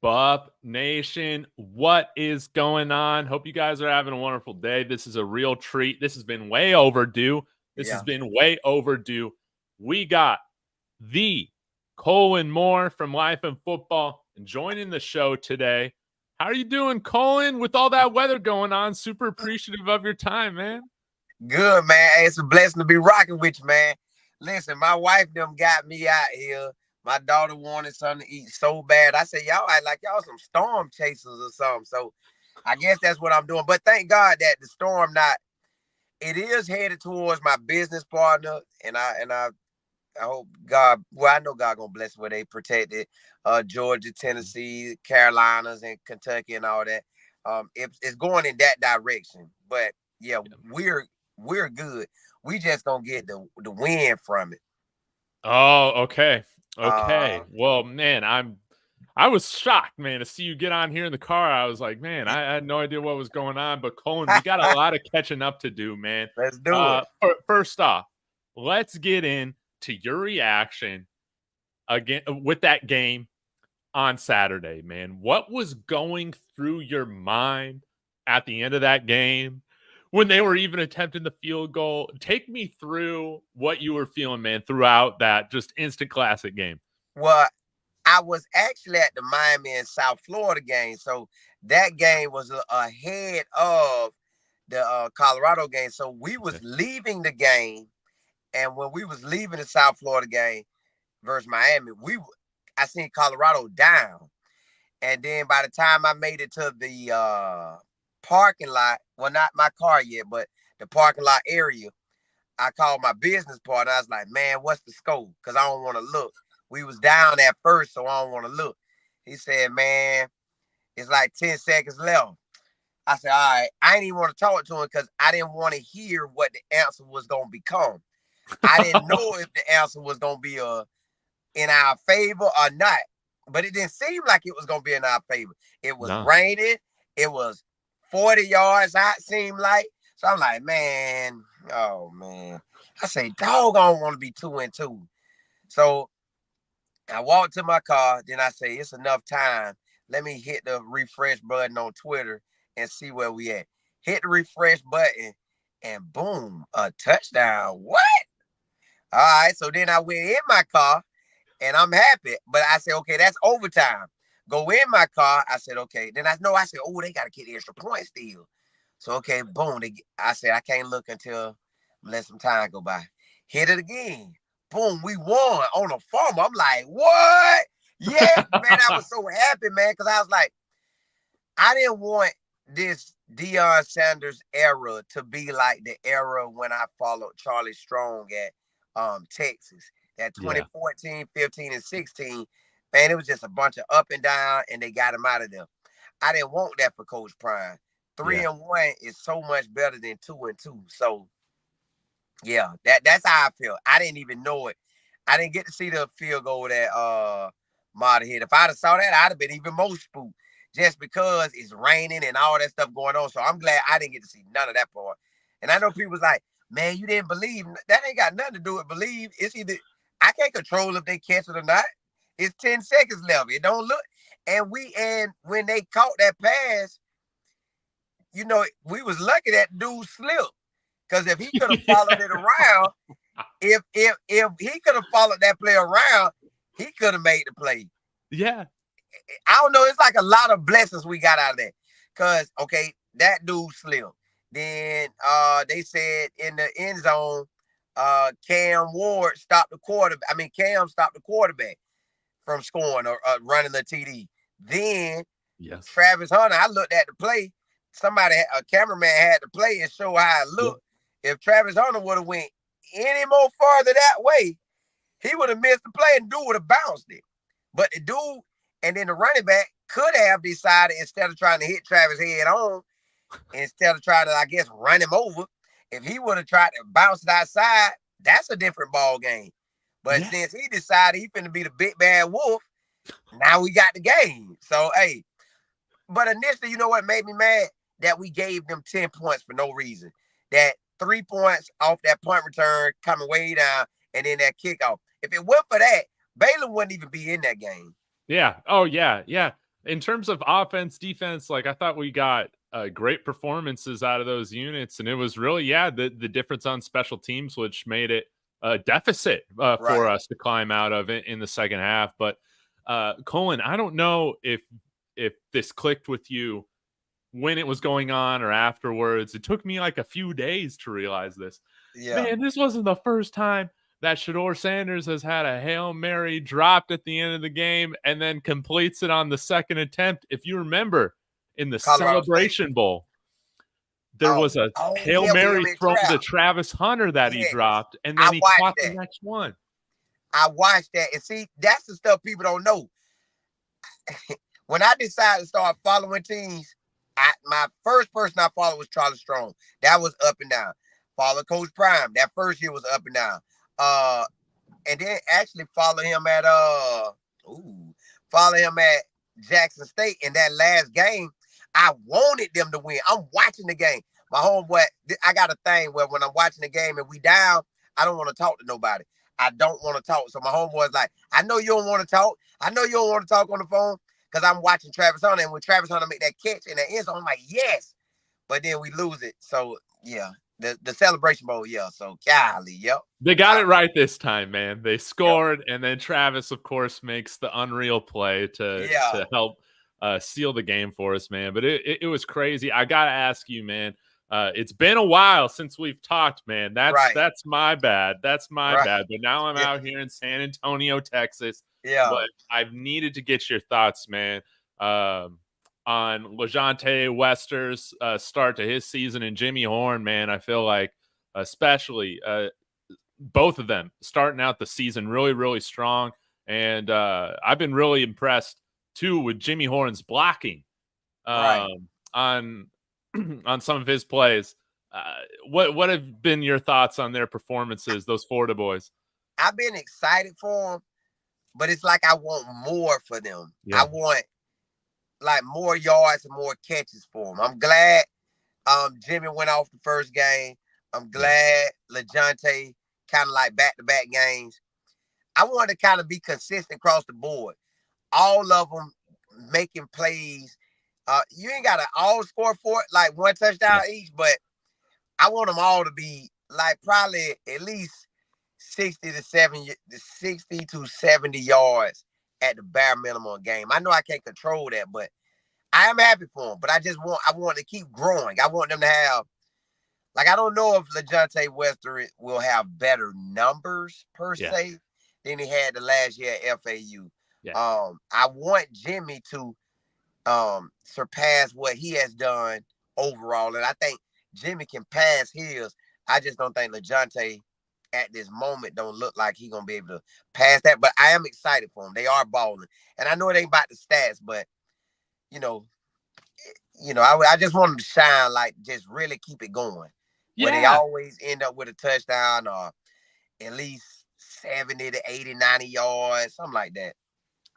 Buff Nation, what is going on? Hope you guys are having a wonderful day. This is a real treat. This has been way overdue. Yeah. We got the Colin Moore from Life and Football joining the show today. How are you doing, Colin? With all that weather going on, super appreciative of your time, man. Good, man. Hey, it's a blessing to be rocking with you, man. Listen, my wife them got me out here. My daughter wanted something to eat so bad. I said, y'all act like y'all some storm chasers or something. So I guess that's what I'm doing. But thank God that the storm it is headed towards my business partner. And I hope God, well, I know God gonna bless where they protected Georgia, Tennessee, Carolinas, and Kentucky and all that. It's going in that direction. But yeah, we're good. We just gonna get the win from it. Oh, okay. Uh, Okay. Well, man, I was shocked, man, to see you get on here in the car. I was like, man, I had no idea what was going on. But Colin, we got a lot of catching up to do, man. let's do it. First off, let's get into your reaction again with that game on Saturday, man. What was going through your mind at the end of that game when they were even attempting the field goal? Take me through what you were feeling, man, throughout that just instant classic game. Well, I was actually at the Miami and South Florida game, so that game was ahead of the Colorado game. So we was leaving the game, and when we was leaving the South Florida game versus Miami, I seen Colorado down, and then by the time I made it to the parking lot, well, not my car yet, but the parking lot area, I called my business partner. I was like, "Man, what's the score? Because I don't want to look. We was down at first, so I don't want to look." He said, "Man, it's like 10 seconds left." I said, "All right." I didn't even want to talk to him because I didn't want to hear what the answer was going to become. I didn't know if the answer was going to be in our favor or not, but it didn't seem like it was going to be in our favor. It was No. raining. It was 40 yards out, seemed like. So I'm like, man, oh, man. I say, dog, I don't want to be 2-2. So I walked to my car. Then I say, it's enough time. Let me hit the refresh button on Twitter and see where we at. Hit the refresh button, and boom, a touchdown. What? All right. So then I went in my car, and I'm happy. But I said, okay, that's overtime. Go in my car. I said, okay. Then I said, oh, they got to get the extra point still. So, okay, boom. I said, I can't look until let some time go by. Hit it again. Boom, we won on a farm. I'm like, what? Yeah, man, I was so happy, man, because I was like, I didn't want this Deion Sanders era to be like the era when I followed Charlie Strong at Texas. That Yeah. 2014, 15, and 16, man, it was just a bunch of up and down, and they got him out of there. I didn't want that for Coach Prime. Yeah. 3-1 is so much better than 2-2. So yeah, that's how I feel. I didn't even know it. I didn't get to see the field goal that Marta hit. If I'd have saw that, I'd have been even more spooked just because it's raining and all that stuff going on. So I'm glad I didn't get to see none of that part. And I know people's like, man, you didn't believe. That ain't got nothing to do with believe. It's either I can't control if they catch it or not. It's 10 seconds left. It don't look. And when they caught that pass, we was lucky that dude slipped. Because if he could have followed it around, if he could have followed that play around, he could have made the play. Yeah. I don't know. It's like a lot of blessings we got out of that. Because, okay, that dude slipped. Then they said in the end zone, Cam stopped the quarterback from scoring or running the TD. Then Yes. Travis Hunter, I looked at the play. A cameraman had to play and show how it looked. If Travis Hunter would have went any more farther that way, he would have missed the play and dude would have bounced it. But the dude and then the running back could have decided, instead of trying to hit Travis head on, instead of trying to, I guess, run him over, if he would have tried to bounce it outside, that's a different ball game. But since he decided he finna be the big bad wolf, now we got the game. So, hey, but initially, you know what made me mad? That we gave them 10 points for no reason. That 3 points off that punt return coming way down, and then that kickoff. If it weren't for that, Baylor wouldn't even be in that game. Yeah. Oh, yeah. Yeah. in terms of offense, defense, like I thought we got great performances out of those units, and it was really the difference on special teams, which made it a deficit for Right. us to climb out of it in the second half. But Colin, I don't know if this clicked with you when it was going on or afterwards. It took me like a few days to realize this. Yeah. Man, this wasn't the first time that Shedeur Sanders has had a Hail Mary dropped at the end of the game and then completes it on the second attempt. If you remember, in the Colorado Celebration State. Bowl, there was a Hail Yeah, Mary William thrown to Trout. Travis Hunter that he Yes. dropped, and I then he watched caught the that. next one. I watched that, and see, that's the stuff people don't know. When I decided to start following teams, my first person I followed was Charlie Strong. That was up and down. Follow Coach Prime. That first year was up and down. And then actually follow him at Jackson State in that last game. I wanted them to win. I'm watching the game. My homeboy, I got a thing where when I'm watching the game and we down, I don't want to talk to nobody. I don't want to talk. So my homeboy's like, I know you don't want to talk. I know you don't want to talk on the phone because I'm watching Travis Hunter. And when Travis Hunter make that catch in the end zone, I'm like, yes. But then we lose it. So, yeah, the Celebration Bowl, yeah. So, golly, yep. They got it right this time, man. They scored, and then Travis, of course, makes the unreal play to help seal the game for us, man. But it was crazy. I got to ask you, man, it's been a while since we've talked, man. That's my bad. That's my bad. But now I'm out here in San Antonio, Texas. Yeah. But I've needed to get your thoughts, man, on LeJontay Wester's start to his season, and Jimmy Horn, man. I feel like especially both of them starting out the season really, really strong. And I've been really impressed, too, with Jimmy Horn's blocking on some of his plays. What have been your thoughts on their performances, those Florida boys? I've been excited for them, but it's like I want more for them. Yeah. I want like more yards and more catches for them. I'm glad Jimmy went off the first game. I'm glad LeJontay kind of like back-to-back games. I want to kind of be consistent across the board. All of them making plays. You ain't got to all score for it, like one touchdown each, but I want them all to be like probably at least 60 to 70 yards at the bare minimum game. I know I can't control that, but I am happy for them. But I want to keep growing. I want them to have, like, I don't know if LeJontay Wester will have better numbers per se than he had the last year at FAU. Yeah. I want Jimmy to surpass what he has done overall. And I think Jimmy can pass his. I just don't think LeJontay at this moment don't look like he's going to be able to pass that. But I am excited for him. They are balling. And I know it ain't about the stats, but, I just want them to shine, like, just really keep it going. Where they always end up with a touchdown or at least 70 to 80, 90 yards, something like that.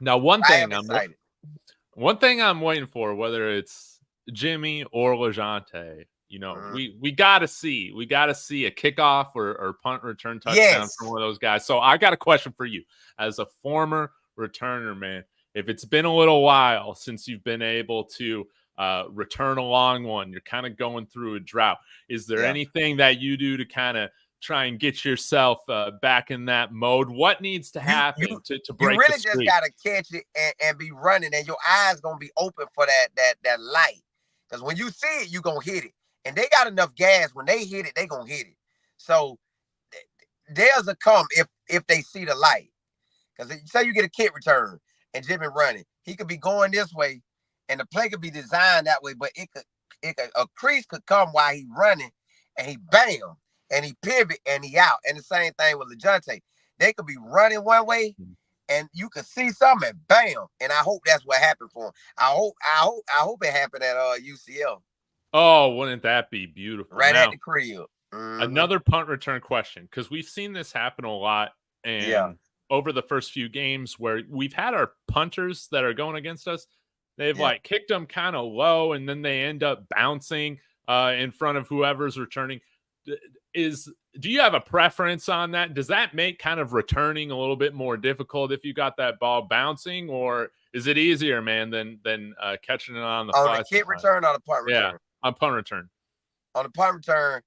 Now, one thing I'm waiting for, whether it's Jimmy or LeJontay, we gotta see a kickoff or punt return touchdown from one of those guys. So I got a question for you as a former returner, man. If it's been a little while since you've been able to return a long one, you're kind of going through a drought. Is there anything that you do to kind of try and get yourself back in that mode? What needs to happen to break the streak? You really just got to catch it and be running, and your eyes going to be open for that light. Because when you see it, you're going to hit it. And they got enough gas. When they hit it, they going to hit it. So theirs will come if they see the light. Because say you get a kick return and Jimmy running, he could be going this way, and the play could be designed that way, but a crease could come while he running, and he bam, and he pivot, and he out. And the same thing with LeJontay. They could be running one way, and you could see something, and bam. And I hope that's what happened for him. I hope it happened at UCF. Oh, wouldn't that be beautiful? Right now, at the crib. Another punt return question, because we've seen this happen a lot, and over the first few games where we've had our punters that are going against us, they've like kicked them kind of low, and then they end up bouncing in front of whoever's returning. Do you have a preference on that? Does that make kind of returning a little bit more difficult if you got that ball bouncing, or Is it easier, man, than catching it on the On fly? the kick Sometimes? return or the punt Yeah, return? on punt return. On the punt return,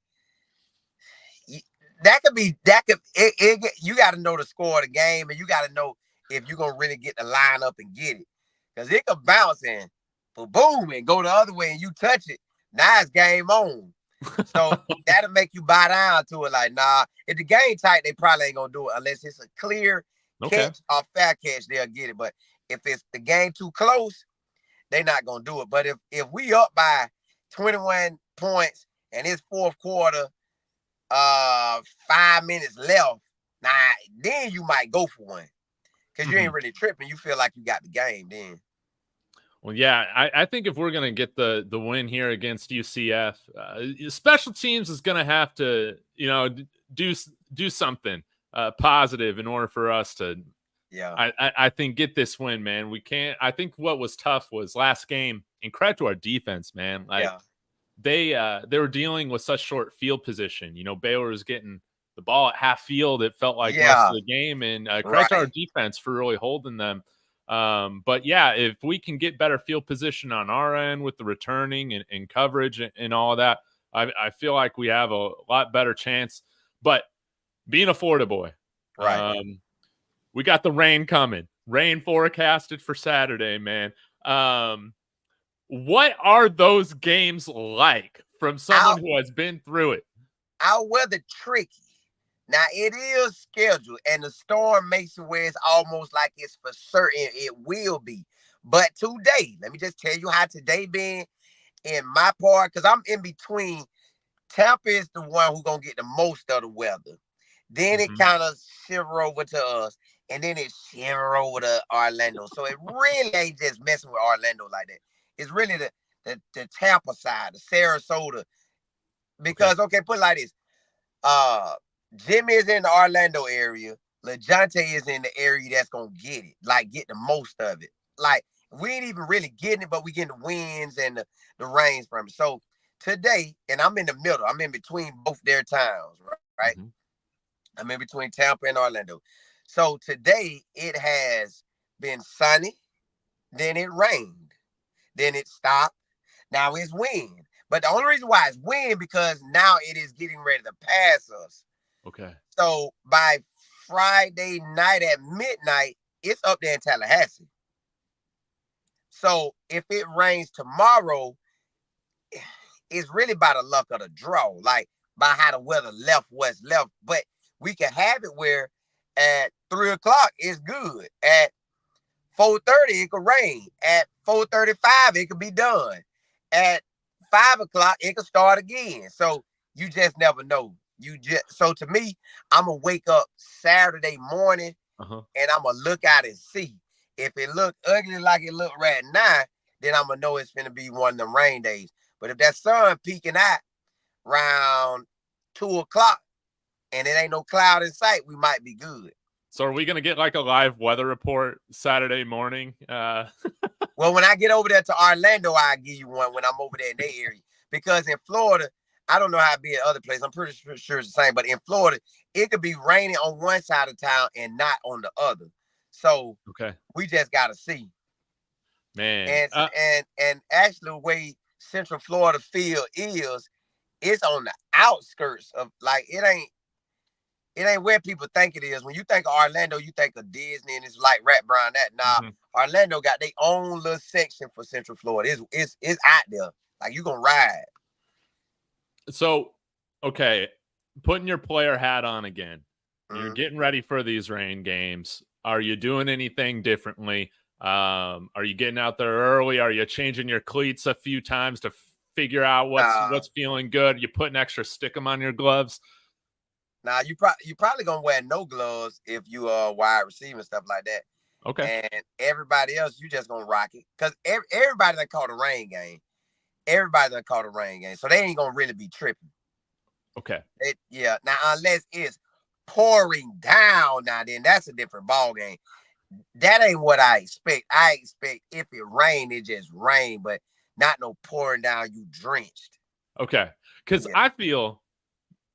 you got to know the score of the game, and you got to know if you're gonna really get the line up and get it, because it could bounce in, boom, and go the other way, and you touch it. Now it's game on. So that'll make you buy down to it. Like, nah, if the game tight, they probably ain't gonna do it unless it's a clear catch or fair catch. They'll get it. But if it's the game too close, they're not gonna do it. But if we up by 21 points and it's fourth quarter, 5 minutes left, now then you might go for one, because you ain't really tripping. You feel like you got the game then. Well, yeah, I think if we're going to get the win here against UCF, special teams is going to have to, do something positive in order for us to, I think, get this win, man. We can't. I think what was tough was last game, and credit to our defense, man. Like they were dealing with such short field position. Baylor was getting the ball at half field. It felt like most of the game, and credit to our defense for really holding them. But yeah, if we can get better field position on our end with the returning and coverage and all of that, I feel like we have a lot better chance. But being a Florida boy, we got the rain coming. Rain forecasted for Saturday, man. What are those games like from someone who has been through it? Our weather tricky. Now, it is scheduled, and the storm makes it where it's almost like it's for certain it will be. But today, let me just tell you how today been in my part, because I'm in between. Tampa is the one who's going to get the most of the weather. Then it kind of shiver over to us, and then it shiver over to Orlando. So it really ain't just messing with Orlando like that. It's really the Tampa side, the Sarasota. Because, okay, put it like this. Jimmy is in the Orlando area. LeJounte is in the area that's going to get it, like get the most of it. Like, we ain't even really getting it, but we getting the winds and the rains from it. So today, and I'm in the middle. I'm in between both their towns, right? I'm in between Tampa and Orlando. So today, it has been sunny. Then it rained. Then it stopped. Now it's wind. But the only reason why it's wind, because now it is getting ready to pass us. Okay. So by Friday night at midnight, it's up there in Tallahassee. So if it rains tomorrow, it's really by the luck of the draw, like by how the weather left, what's left. But we can have it where at 3 o'clock it's good. At 4:30 it could rain. At 4:35 it could be done. At 5 o'clock it could start again. So you just never know. So to me, I'm gonna wake up Saturday morning and I'm gonna look out and see. If it look ugly like it look right now, then I'm gonna know it's gonna be one of them rain days. But if that sun peeking out around 2 o'clock and it ain't no cloud in sight, we might be good. So are we gonna get like a live weather report Saturday morning? Well, when I get over there to Orlando, I'll give you one when I'm over there in their area. Because in Florida, I don't know how it be at other places. I'm pretty sure it's the same. But in Florida, it could be raining on one side of town and not on the other. So we just got to see. Man. And actually the way Central Florida field is, it's on the outskirts of, like, it ain't where people think it is. When you think of Orlando, you think of Disney and it's like right around that. Nah, Orlando got their own little section for Central Florida. It's out there. Like, you gonna ride. So, okay, putting your player hat on again. You're getting ready for these rain games. Are you doing anything differently? Are you getting out there early? Are you changing your cleats a few times to figure out what's feeling good? You putting extra stickum on your gloves? Now you probably gonna wear no gloves if you wide receiver and stuff like that. Okay. And everybody else, you just gonna rock it, because everybody that caught a rain game. Everybody that caught a rain game, so they ain't gonna really be tripping. Okay. Now unless it's pouring down, now then that's a different ball game. That ain't what I expect. I expect if it rain, it just rain, but not no pouring down, you drenched. Okay. Because I feel,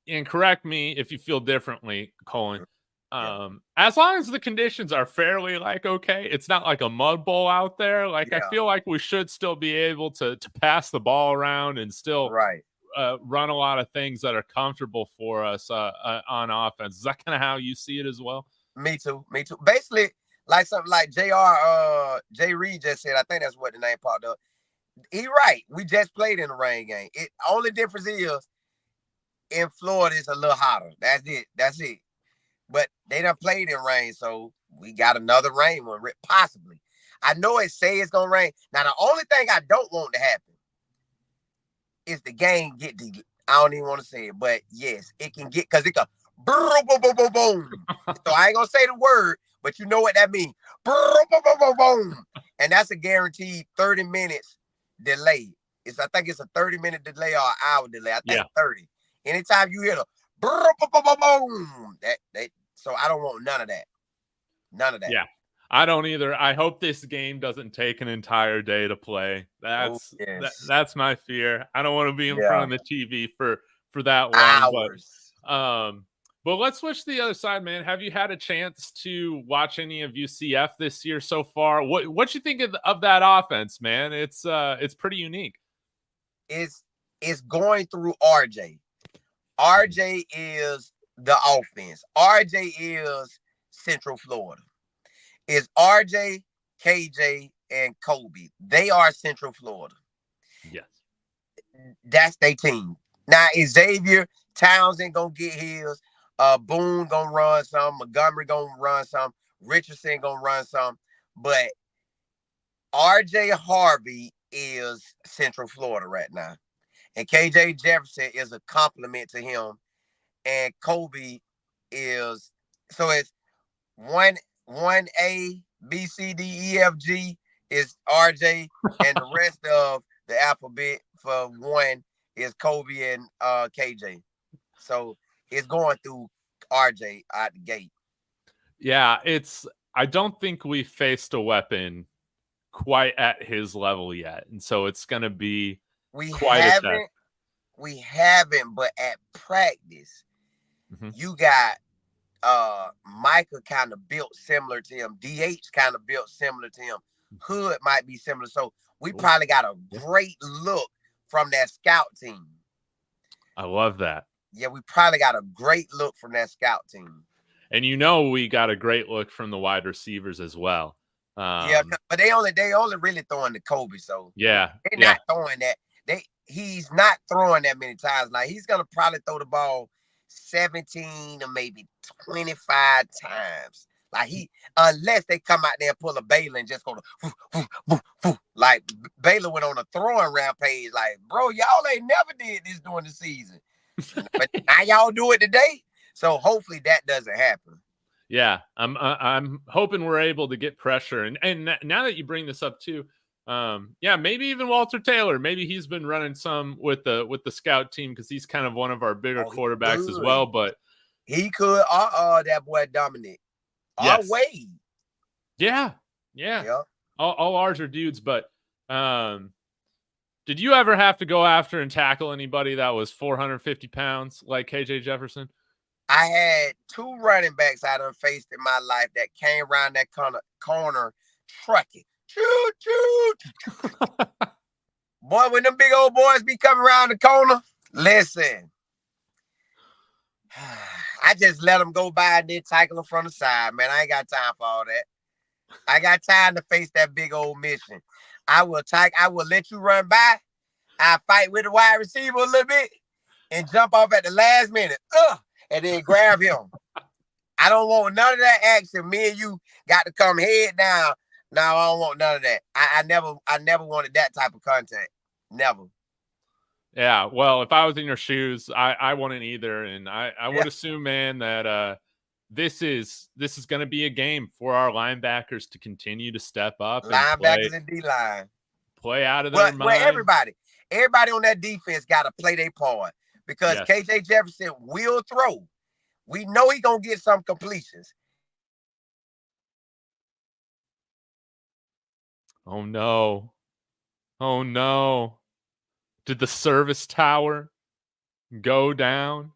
and correct me if you feel differently, Colin, As long as the conditions are fairly like okay, it's not like a mud bowl out there. Like I Yeah, feel like we should still be able to pass the ball around and still right. run a lot of things that are comfortable for us on offense. Is that kind of how you see it as well? Me too. Me too. Basically, like something like Jay Reed just said. I think that's what the name popped up. He right. We just played in the rain game. It only difference is in Florida it's a little hotter. That's it. That's it. But they done played in rain, so we got another rain one, possibly. I know it say it's gonna rain. Now the only thing I don't want to happen is the game get deep. I don't even want to say it, but yes, it can get because it can boom, boom, boom, boom, boom. So I ain't gonna say the word, but you know what that means. Boom, boom, boom, boom, boom. And that's a guaranteed 30 minutes delay. I think it's a 30-minute delay or an hour delay. I think 30. Anytime you hear the boom, boom, boom, boom, boom, so I don't want none of that. None of that. Yeah. I don't either. I hope this game doesn't take an entire day to play. That's that's my fear. I don't want to be in front of the TV for that long. Hours. But let's switch to the other side, man. Have you had a chance to watch any of UCF this year so far? What you think of that offense, man? It's pretty unique. It's going through RJ. RJ is the offense. RJ is Central Florida. It's RJ, KJ, and Kobe. They are Central Florida. Yes. That's their team. Now, Xavier Townsend gonna get his. Boone gonna run some. Montgomery gonna run some. Richardson gonna run some. But RJ Harvey is Central Florida right now. And KJ Jefferson is a compliment to him. And Kobe is, so it's 1A, B, C, D, E, F, G is RJ, and the rest of the alphabet for one is Kobe and KJ. So it's going through RJ out the gate. Yeah, I don't think we faced a weapon quite at his level yet. And so it's going to be quite a test. We haven't, but at practice, you got Micah kind of built similar to him. DH kind of built similar to him. Hood might be similar. So we probably got a great look from that scout team. I love that. Yeah, we probably got a great look from that scout team. And we got a great look from the wide receivers as well. Yeah, but they only really throwing to Kobe. So yeah, they're not throwing that. He's not throwing that many times. Like he's gonna probably throw the ball 17 or maybe 25 times. Like unless they come out there and pull a Baylor and just go to like Baylor went on a throwing rampage. Like, bro, y'all ain't never did this during the season, but now y'all do it today. So hopefully that doesn't happen. Yeah, I'm hoping we're able to get pressure. And now that you bring this up too, maybe even Walter Taylor. Maybe he's been running some with the scout team because he's kind of one of our bigger quarterbacks as well. But he could. That boy Dominic. Yes. Wade. Yeah. All larger dudes. But did you ever have to go after and tackle anybody that was 450 pounds like KJ Jefferson? I had two running backs I done faced in my life that came around that corner trucking. Choo choo. Boy, when them big old boys be coming around the corner, listen. I just let them go by and then tackle them from the side, man. I ain't got time for all that. I got time to face that big old mission. I will let you run by. I fight with the wide receiver a little bit and jump off at the last minute. And then grab him. I don't want none of that action. Me and you got to come head down. No, I don't want none of that. I never wanted that type of contact. Never. Yeah, well, if I was in your shoes, I wouldn't either. And I would assume, man, that this is going to be a game for our linebackers to continue to step up. Linebackers and D-line. Play out of their mind. But everybody on that defense got to play their part. Because KJ Jefferson will throw. We know he's going to get some completions. Oh, no. Oh, no. Did the service tower go down?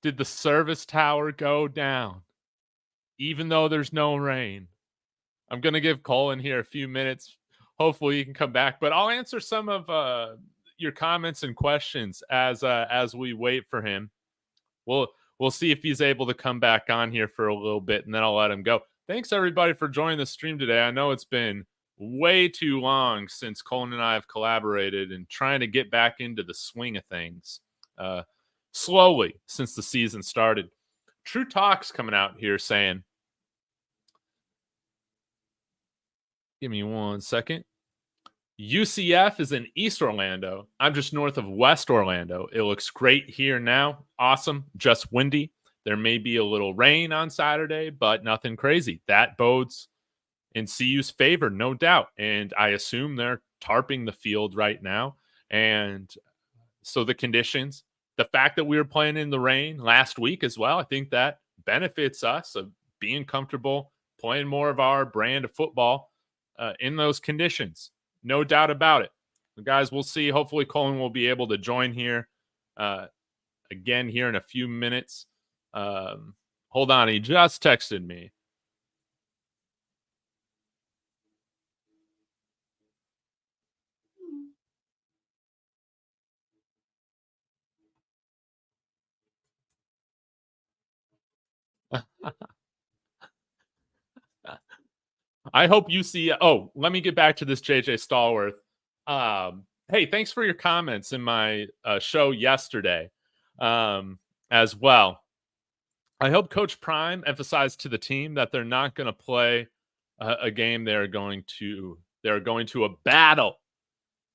Did the service tower go down? even though there's no rain. I'm going to give Colin here a few minutes. Hopefully he can come back, but I'll answer some of your comments and questions as we wait for him. We'll see if he's able to come back on here for a little bit, and then I'll let him go. Thanks everybody for joining the stream today. I know it's been way too long since Colin and I have collaborated and trying to get back into the swing of things slowly since the season started. True Talk's coming out here saying, give me 1 second. UCF is in East Orlando. I'm just north of West Orlando. It looks great here now. Awesome. Just windy. There may be a little rain on Saturday, but nothing crazy. That bodes in CU's favor, no doubt. And I assume they're tarping the field right now. And so the conditions, the fact that we were playing in the rain last week as well, I think that benefits us of being comfortable, playing more of our brand of football in those conditions. No doubt about it. Guys, we'll see. Hopefully Colin will be able to join here again here in a few minutes. Hold on. He just texted me. I hope you see. Oh, let me get back to this JJ Stallworth. Hey, thanks for your comments in my show yesterday as well. I hope Coach Prime emphasized to the team that they're not going to play a game. They're going to a battle.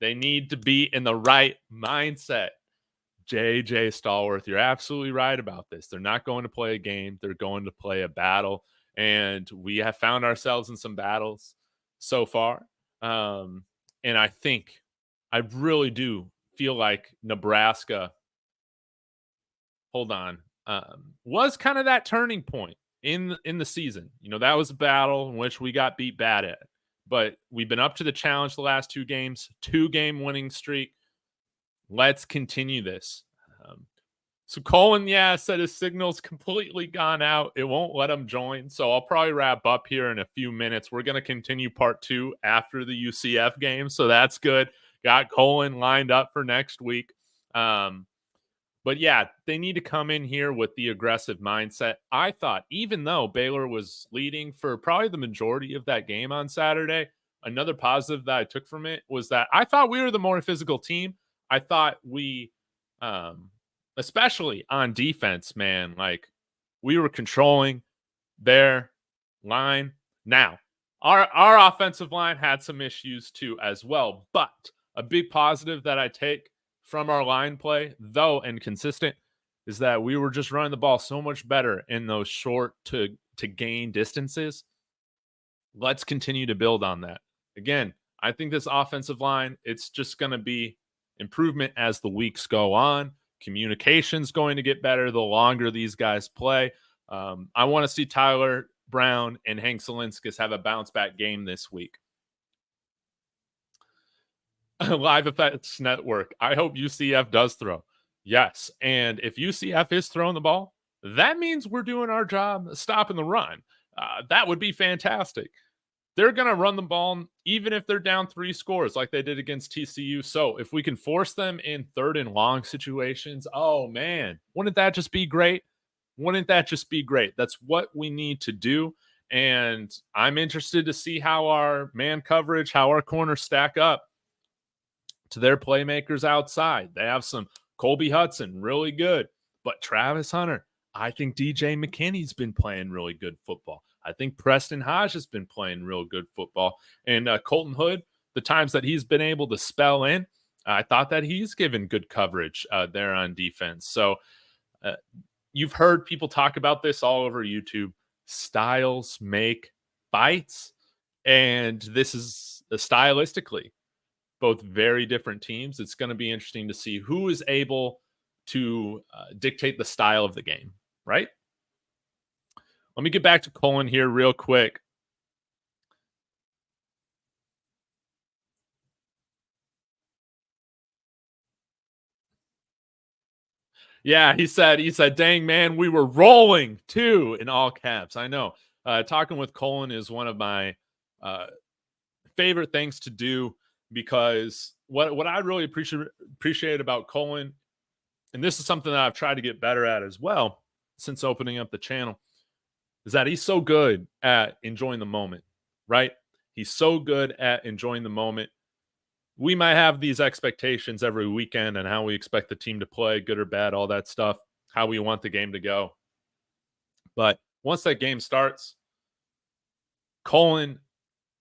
They need to be in the right mindset. JJ Stallworth, you're absolutely right about this. They're not going to play a game. They're going to play a battle. And we have found ourselves in some battles so far. And I really do feel like Nebraska, was kind of that turning point in the season. You know, that was a battle in which we got beat bad at. But we've been up to the challenge the last 2 games, 2-game winning streak. Let's continue this. So Colin, said his signal's completely gone out. It won't let him join. So I'll probably wrap up here in a few minutes. We're going to continue part 2 after the UCF game. So that's good. Got Colin lined up for next week. But yeah, they need to come in here with the aggressive mindset. I thought, even though Baylor was leading for probably the majority of that game on Saturday, another positive that I took from it was that I thought we were the more physical team. I thought we, especially on defense, man, like we were controlling their line. Now, our offensive line had some issues too as well, but a big positive that I take from our line play, though inconsistent, is that we were just running the ball so much better in those short to gain distances. Let's continue to build on that. Again, I think this offensive line, it's just going to be improvement as the weeks go on. Communication's going to get better the longer these guys play. I want to see Tyler Brown and Hank Zelinskas have a bounce back game this week. Live Effects Network. I hope UCF does throw. Yes. And if UCF is throwing the ball, that means we're doing our job stopping the run. That would be fantastic. They're going to run the ball even if they're down 3 scores like they did against TCU. So if we can force them in 3rd and long situations, oh man, wouldn't that just be great? Wouldn't that just be great? That's what we need to do. And I'm interested to see how our man coverage, how our corners stack up to their playmakers outside. They have some Colby Hudson, really good. But Travis Hunter, I think DJ McKinney's been playing really good football. I think Preston Hodge has been playing real good football. And Colton Hood, the times that he's been able to spell in, I thought that he's given good coverage there on defense. So you've heard people talk about this all over YouTube. Styles make fights. And this is stylistically both very different teams. It's going to be interesting to see who is able to dictate the style of the game, right? Let me get back to Colin here real quick. Yeah, he said, dang man, we were rolling too, in all caps. I know. Talking with Colin is one of my favorite things to do, because what I really appreciate about Colin, and this is something that I've tried to get better at as well since opening up the channel, is that he's so good at enjoying the moment, right? He's so good at enjoying the moment. We might have these expectations every weekend and how we expect the team to play, good or bad, all that stuff, how we want the game to go. But once that game starts, Colin,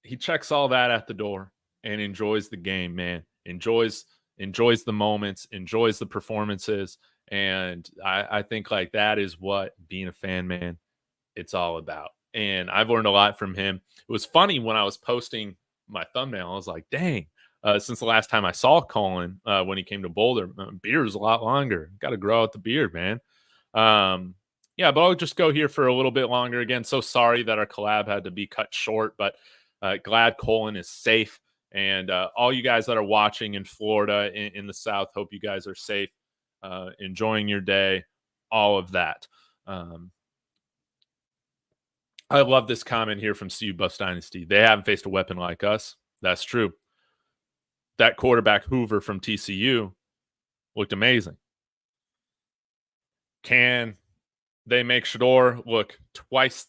he checks all that at the door and enjoys the game, man. Enjoys the moments, enjoys the performances. And I think like that is what being a fan, man, it's all about. And I've learned a lot from him. It was funny when I was posting my thumbnail, I was like, dang, since the last time I saw Colin, when he came to Boulder, beard is a lot longer. Got to grow out the beard, man. Yeah, but I'll just go here for a little bit longer. Again, so sorry that our collab had to be cut short, but glad Colin is safe. And all you guys that are watching in Florida, in the South, hope you guys are safe, enjoying your day, all of that. I love this comment here from CU Buffs Dynasty. They haven't faced a weapon like us. That's true. That quarterback Hoover from TCU looked amazing. Can they make Shador look twice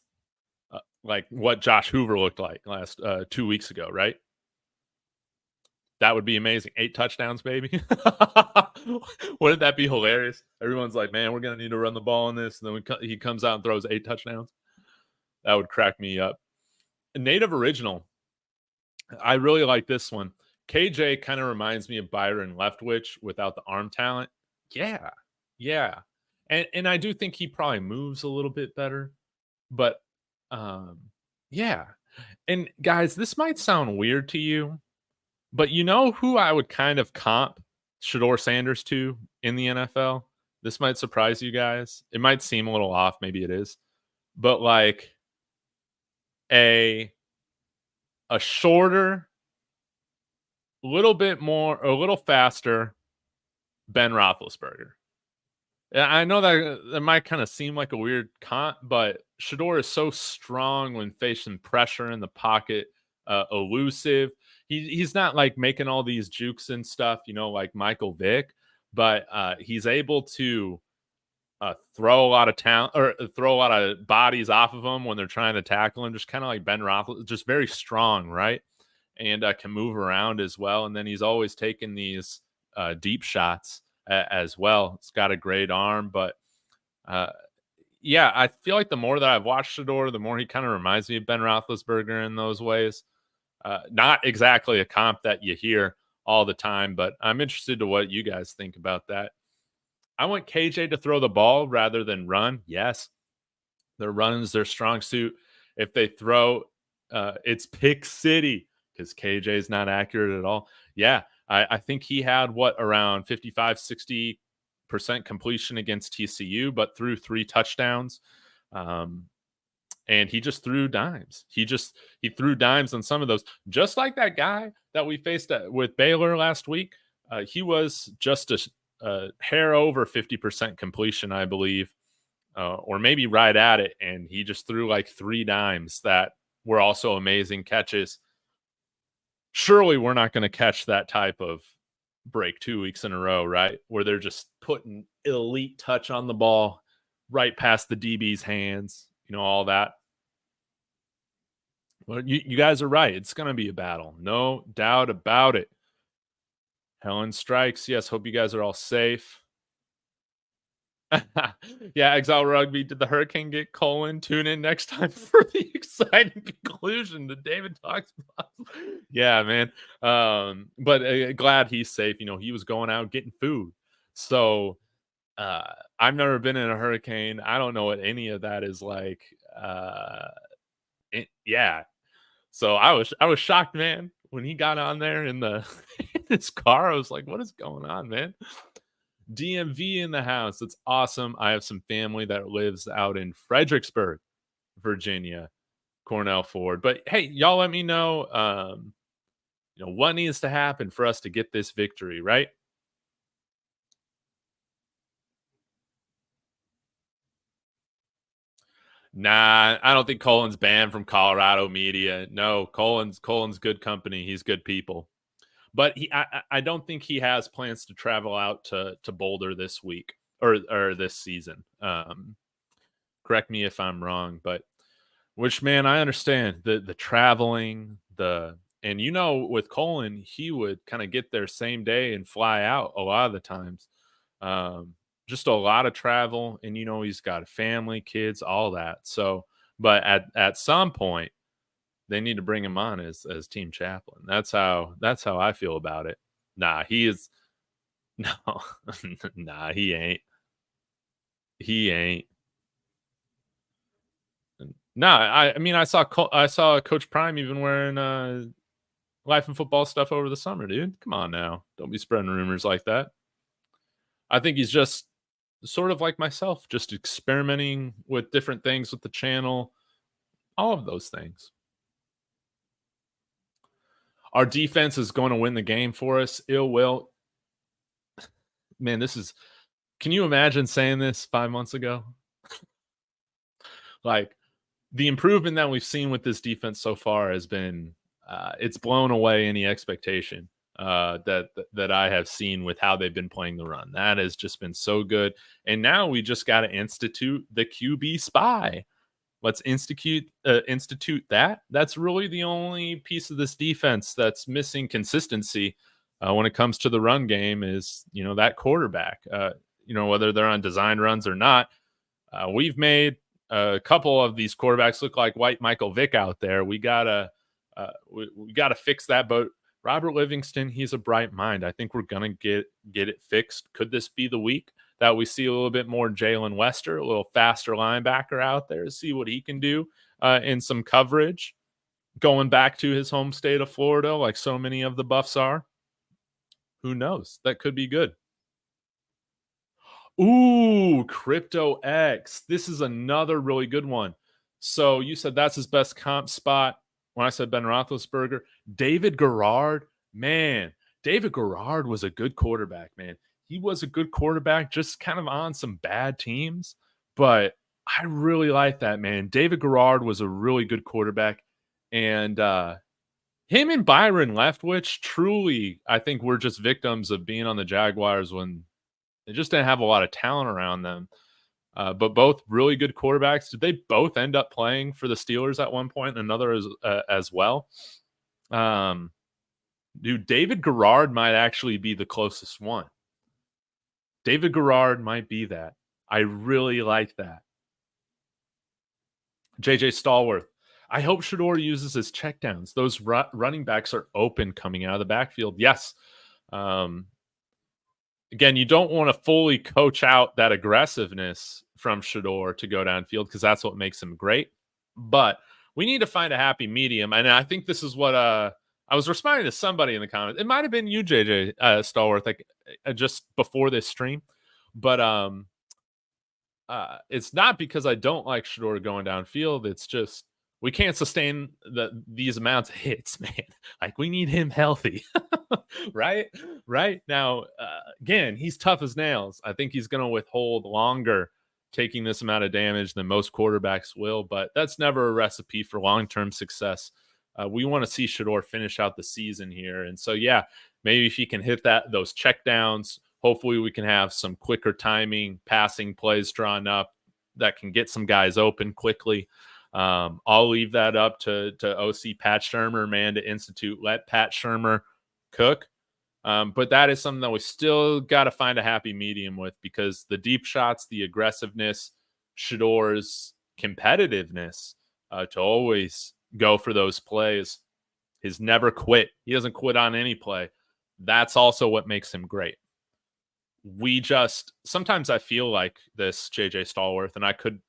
like what Josh Hoover looked like last 2 weeks ago, right? That would be amazing. 8 touchdowns, baby. Wouldn't that be hilarious? Everyone's like, man, we're going to need to run the ball in this. And then he comes out and throws 8 touchdowns. That would crack me up. Native Original. I really like this one. KJ kind of reminds me of Byron Leftwich without the arm talent. Yeah. Yeah. And I do think he probably moves a little bit better. But yeah. And guys, this might sound weird to you, but you know who I would kind of comp Shador Sanders to in the NFL? This might surprise you guys. It might seem a little off. Maybe it is. But like a shorter, a little faster Ben Roethlisberger. I know that might kind of seem like a weird comp, but Shador is so strong when facing pressure in the pocket, elusive. He's not like making all these jukes and stuff, like Michael Vick, but he's able to throw a lot of talent or throw a lot of bodies off of him when they're trying to tackle him, just kind of like Ben Roethlisberger, just very strong, right? And can move around as well. And then he's always taking these deep shots as well. It's got a great arm, but yeah, I feel like the more that I've watched Shador, the more he kind of reminds me of Ben Roethlisberger in those ways. Not exactly a comp that you hear all the time, but I'm interested to what you guys think about that. I want KJ to throw the ball rather than run. Yes, their run is their strong suit. If they throw, it's pick city because KJ is not accurate at all. Yeah, I think he had around 55, 60% completion against TCU, but threw 3 touchdowns. And he just threw dimes. He threw dimes on some of those, just like that guy that we faced with Baylor last week. He was just a hair over 50% completion, I believe, or maybe right at it. And he just threw like 3 dimes that were also amazing catches. Surely we're not going to catch that type of break 2 weeks in a row, right? Where they're just putting elite touch on the ball right past the DB's hands, all that. Well, you guys are right. It's going to be a battle. No doubt about it. Helen Strikes. Yes, hope you guys are all safe. Yeah, Exile Rugby. Did the Hurricane get Colin? Tune in next time for the exciting conclusion to David talks about. Yeah, man. But glad he's safe. He was going out getting food. So I've never been in a hurricane. I don't know what any of that is like. Yeah. So I was shocked, man, when he got on there in his car. I was like, what is going on, man? DMV in the house. That's awesome. I have some family that lives out in Fredericksburg, Virginia, Cornell Ford. But hey, y'all let me know, what needs to happen for us to get this victory, right? Nah, I don't think Colin's banned from Colorado media. No, Colin's good company. He's good people. But I don't think he has plans to travel out to Boulder this week or this season. Correct me if I'm wrong, but which, man, I understand the traveling, and with Colin, he would kind of get there same day and fly out a lot of the times. Um, just a lot of travel, and he's got a family, kids, all that. So, but at some point, they need to bring him on as team chaplain. That's how I feel about it. Nah, he is no, nah, he ain't. He ain't. Nah, I mean, I saw Coach Prime even wearing life and football stuff over the summer, dude. Come on now, don't be spreading rumors like that. I think he's just sort of like myself, just experimenting with different things with the channel, all of those things. Our defense is going to win the game for us. Ill will. Man, can you imagine saying this 5 months ago? Like, the improvement that we've seen with this defense so far has been, it's blown away any expectation that I have seen with how they've been playing the run. That has just been so good. And now we just got to institute the QB spy. Let's institute that. That's really the only piece of this defense that's missing consistency when it comes to the run game is, that quarterback. Whether they're on design runs or not. We've made a couple of these quarterbacks look like white Michael Vick out there. We gotta fix that. But Robert Livingston, he's a bright mind. I think we're gonna get it fixed. Could this be the week that we see a little bit more Jalen Wester, a little faster linebacker out there, see what he can do in some coverage, going back to his home state of Florida, like so many of the Buffs are? Who knows? That could be good. Ooh, Crypto X. This is another really good one. So you said that's his best comp spot. When I said Ben Roethlisberger, David Garrard, man, David Garrard was a good quarterback, man. He was a good quarterback, just kind of on some bad teams, but I really like that, man. David Garrard was a really good quarterback, and him and Byron Leftwich, truly, I think we're just victims of being on the Jaguars when they just didn't have a lot of talent around them. But both really good quarterbacks. Did they both end up playing for the Steelers at one point and another as well? Dude, David Garrard might actually be the closest one. David Garrard might be that. I really like that. JJ Stallworth. I hope Shedeur uses his checkdowns. Those running backs are open coming out of the backfield. Yes. Again, you don't want to fully coach out that aggressiveness from Shedeur to go downfield because that's what makes him great. But we need to find a happy medium. And I think this is what I was responding to somebody in the comments. It might have been you, JJ Stallworth, like just before this stream. But it's not because I don't like Shedeur going downfield. It's just we can't sustain these amounts of hits, man. Like, we need him healthy. Right now, again, he's tough as nails. I think he's going to withhold longer taking this amount of damage than most quarterbacks will, but that's never a recipe for long-term success. We want to see Shedeur finish out the season here. And so, yeah, maybe if he can hit those checkdowns, hopefully we can have some quicker timing, passing plays drawn up that can get some guys open quickly. I'll leave that up to OC Pat Shurmur, man, to institute. Let Pat Shurmur cook. But that is something that we still got to find a happy medium with, because the deep shots, the aggressiveness, Shedeur's competitiveness to always go for those plays, his never quit. He doesn't quit on any play. That's also what makes him great. Sometimes I feel like this, JJ Stallworth, and I could,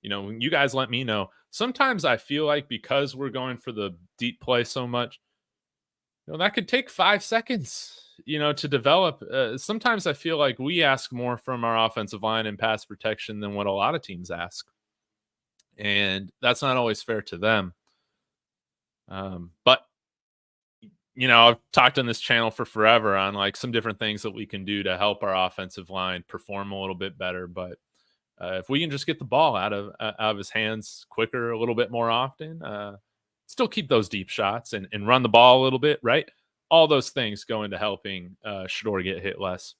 you guys let me know. Sometimes I feel like because we're going for the deep play so much, that could take 5 seconds, to develop. Sometimes I feel like we ask more from our offensive line and pass protection than what a lot of teams ask. And that's not always fair to them. But, I've talked on this channel for forever on like some different things that we can do to help our offensive line perform a little bit better. But if we can just get the ball out of his hands quicker, a little bit more often, still keep those deep shots and run the ball a little bit, right? All those things go into helping Shador get hit less.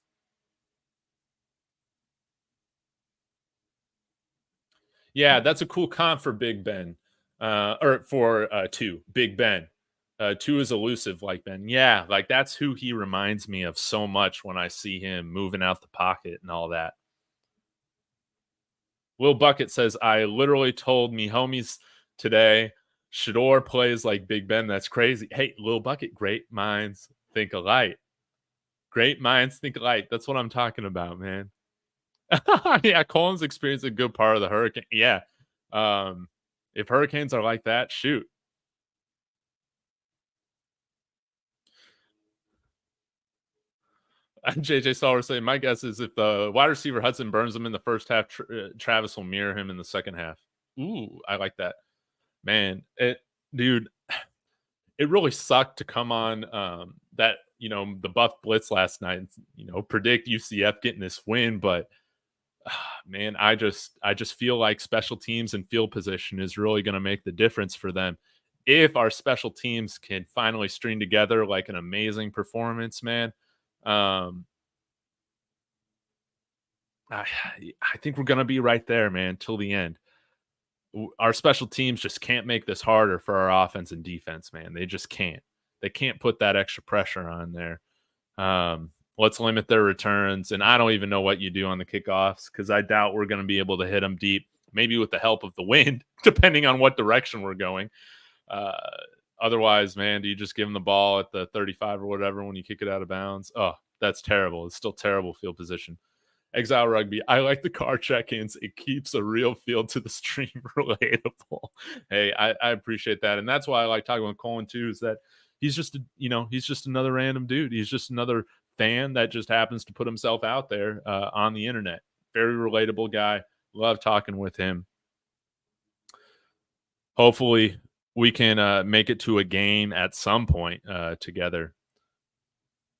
Yeah, that's a cool comp for Big Ben, or for Big Ben. 2 is elusive like Ben. Yeah, like that's who he reminds me of so much when I see him moving out the pocket and all that. Will Bucket says, I literally told me homies today, Shador plays like Big Ben. That's crazy. Hey, Lil Bucket, great minds think alike. Great minds think alike. That's what I'm talking about, man. Yeah, Colin's experienced a good part of the hurricane. Yeah. If hurricanes are like that, shoot. JJ Sauer saying, my guess is if the wide receiver Hudson burns him in the first half, Travis will mirror him in the second half. Ooh, I like that. Man, dude, it really sucked to come on that, the Buff Blitz last night and, predict UCF getting this win. But man, I just feel like special teams and field position is really going to make the difference for them. If our special teams can finally string together like an amazing performance, man, I think we're going to be right there, man, till the end. Our special teams just can't make this harder for our offense and defense, man. They just can't. They can't put that extra pressure on there. Let's limit their returns. And I don't even know what you do on the kickoffs because I doubt we're going to be able to hit them deep, maybe with the help of the wind, depending on what direction we're going. Otherwise, man, do you just give them the ball at the 35 or whatever when you kick it out of bounds? Oh, that's terrible. It's still terrible field position. Exile Rugby, I like the car check-ins. It keeps a real feel to the stream relatable. Hey, I appreciate that. And that's why I like talking with Colin too, is that he's just, he's just another random dude. He's just another fan that just happens to put himself out there on the internet. Very relatable guy. Love talking with him. Hopefully we can make it to a game at some point together.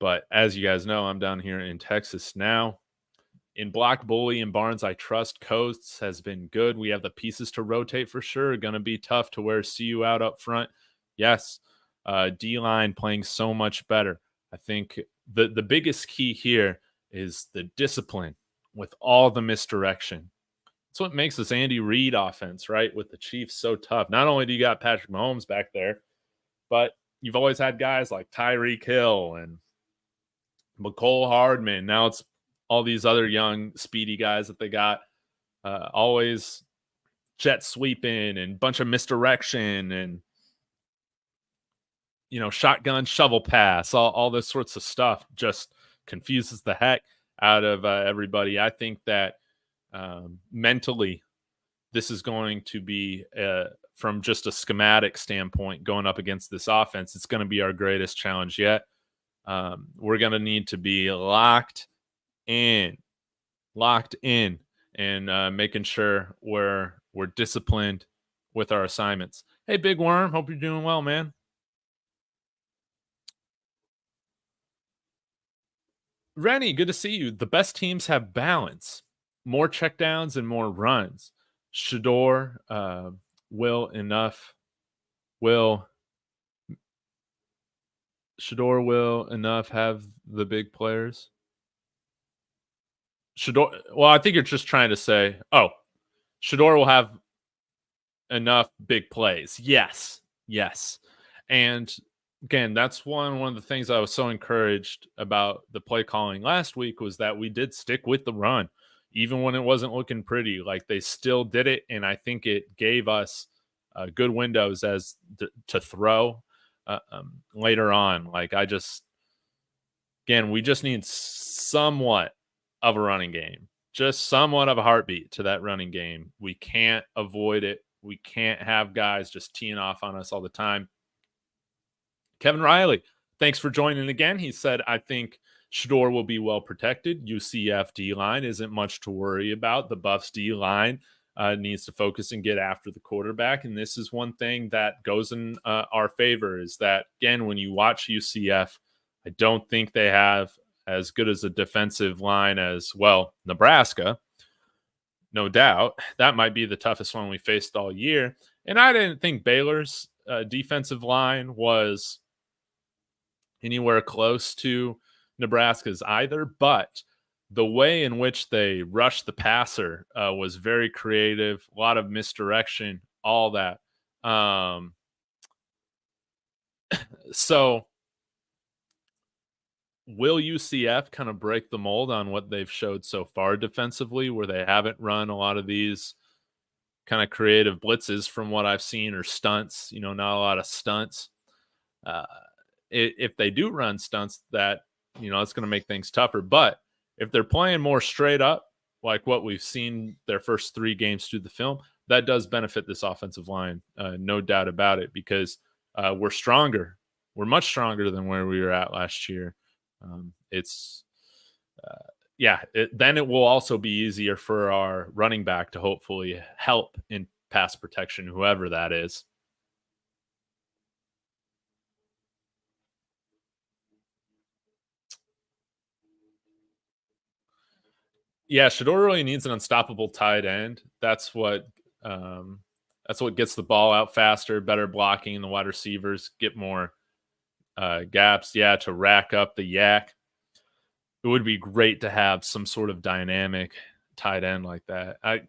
But as you guys know, I'm down here in Texas now. In Block Bully and Barnes, I trust Coasts has been good. We have the pieces to rotate for sure. Going to be tough to wear CU out up front. Yes. D-line playing so much better. I think the biggest key here is the discipline with all the misdirection. That's what makes this Andy Reid offense, right, with the Chiefs so tough. Not only do you got Patrick Mahomes back there, but you've always had guys like Tyreek Hill and McCole Hardman. Now it's all these other young, speedy guys that they got, always jet sweeping and bunch of misdirection and, shotgun shovel pass, all this sorts of stuff just confuses the heck out of everybody. I think that mentally this is going to be, from just a schematic standpoint, going up against this offense, it's going to be our greatest challenge yet. We're going to need to be locked in and making sure we're disciplined with our assignments. Hey, Big Worm, hope you're doing well, man. Rennie, good to see you. The best teams have balance, more checkdowns and more runs. Shador will enough have the big players. Shador, well, I think you're just trying to say, Shador will have enough big plays. Yes. And again, that's one of the things I was so encouraged about the play calling last week was that we did stick with the run, even when it wasn't looking pretty. Like they still did it, and I think it gave us good windows to throw later on. Like we just need somewhat of a running game, just somewhat of a heartbeat to that running game. We can't avoid it. We can't have guys just teeing off on us all the time. Kevin Riley, thanks for joining again. He said, I think Shador will be well protected. UCF D-line isn't much to worry about. The Buffs D-line needs to focus and get after the quarterback. And this is one thing that goes in our favor is that, again, when you watch UCF, I don't think they have as good as a defensive line as, well, Nebraska. no doubt. That might be the toughest one we faced all year. And I didn't think Baylor's defensive line was anywhere close to Nebraska's either, but the way in which they rushed the passer was very creative, a lot of misdirection, all that. So will UCF kind of break the mold on what they've showed so far defensively, where they haven't run a lot of these kind of creative blitzes from what I've seen, or stunts, not a lot of stunts. Uh, if they do run stunts, that, it's going to make things tougher. But if they're playing more straight up, like what we've seen their first 3 games through the film, that does benefit this offensive line. No doubt about it, because we're stronger. We're much stronger than where we were at last year. Then it will also be easier for our running back to hopefully help in pass protection, whoever that is. Yeah, Shedeur really needs an unstoppable tight end. That's what gets the ball out faster, better blocking. The wide receivers get more gaps, to rack up the yak. It would be great to have some sort of dynamic tight end like that. I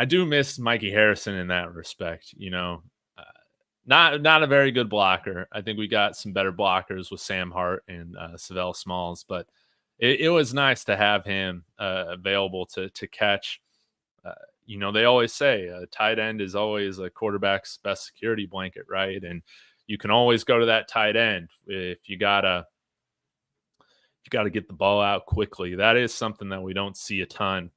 do miss Mikey Harrison in that respect. Not a very good blocker. I think we got some better blockers with Sam Hart and Savell Smalls, but it was nice to have him available to catch. They always say a tight end is always a quarterback's best security blanket, right? And you can always go to that tight end if you gotta get the ball out quickly. That is something that we don't see a ton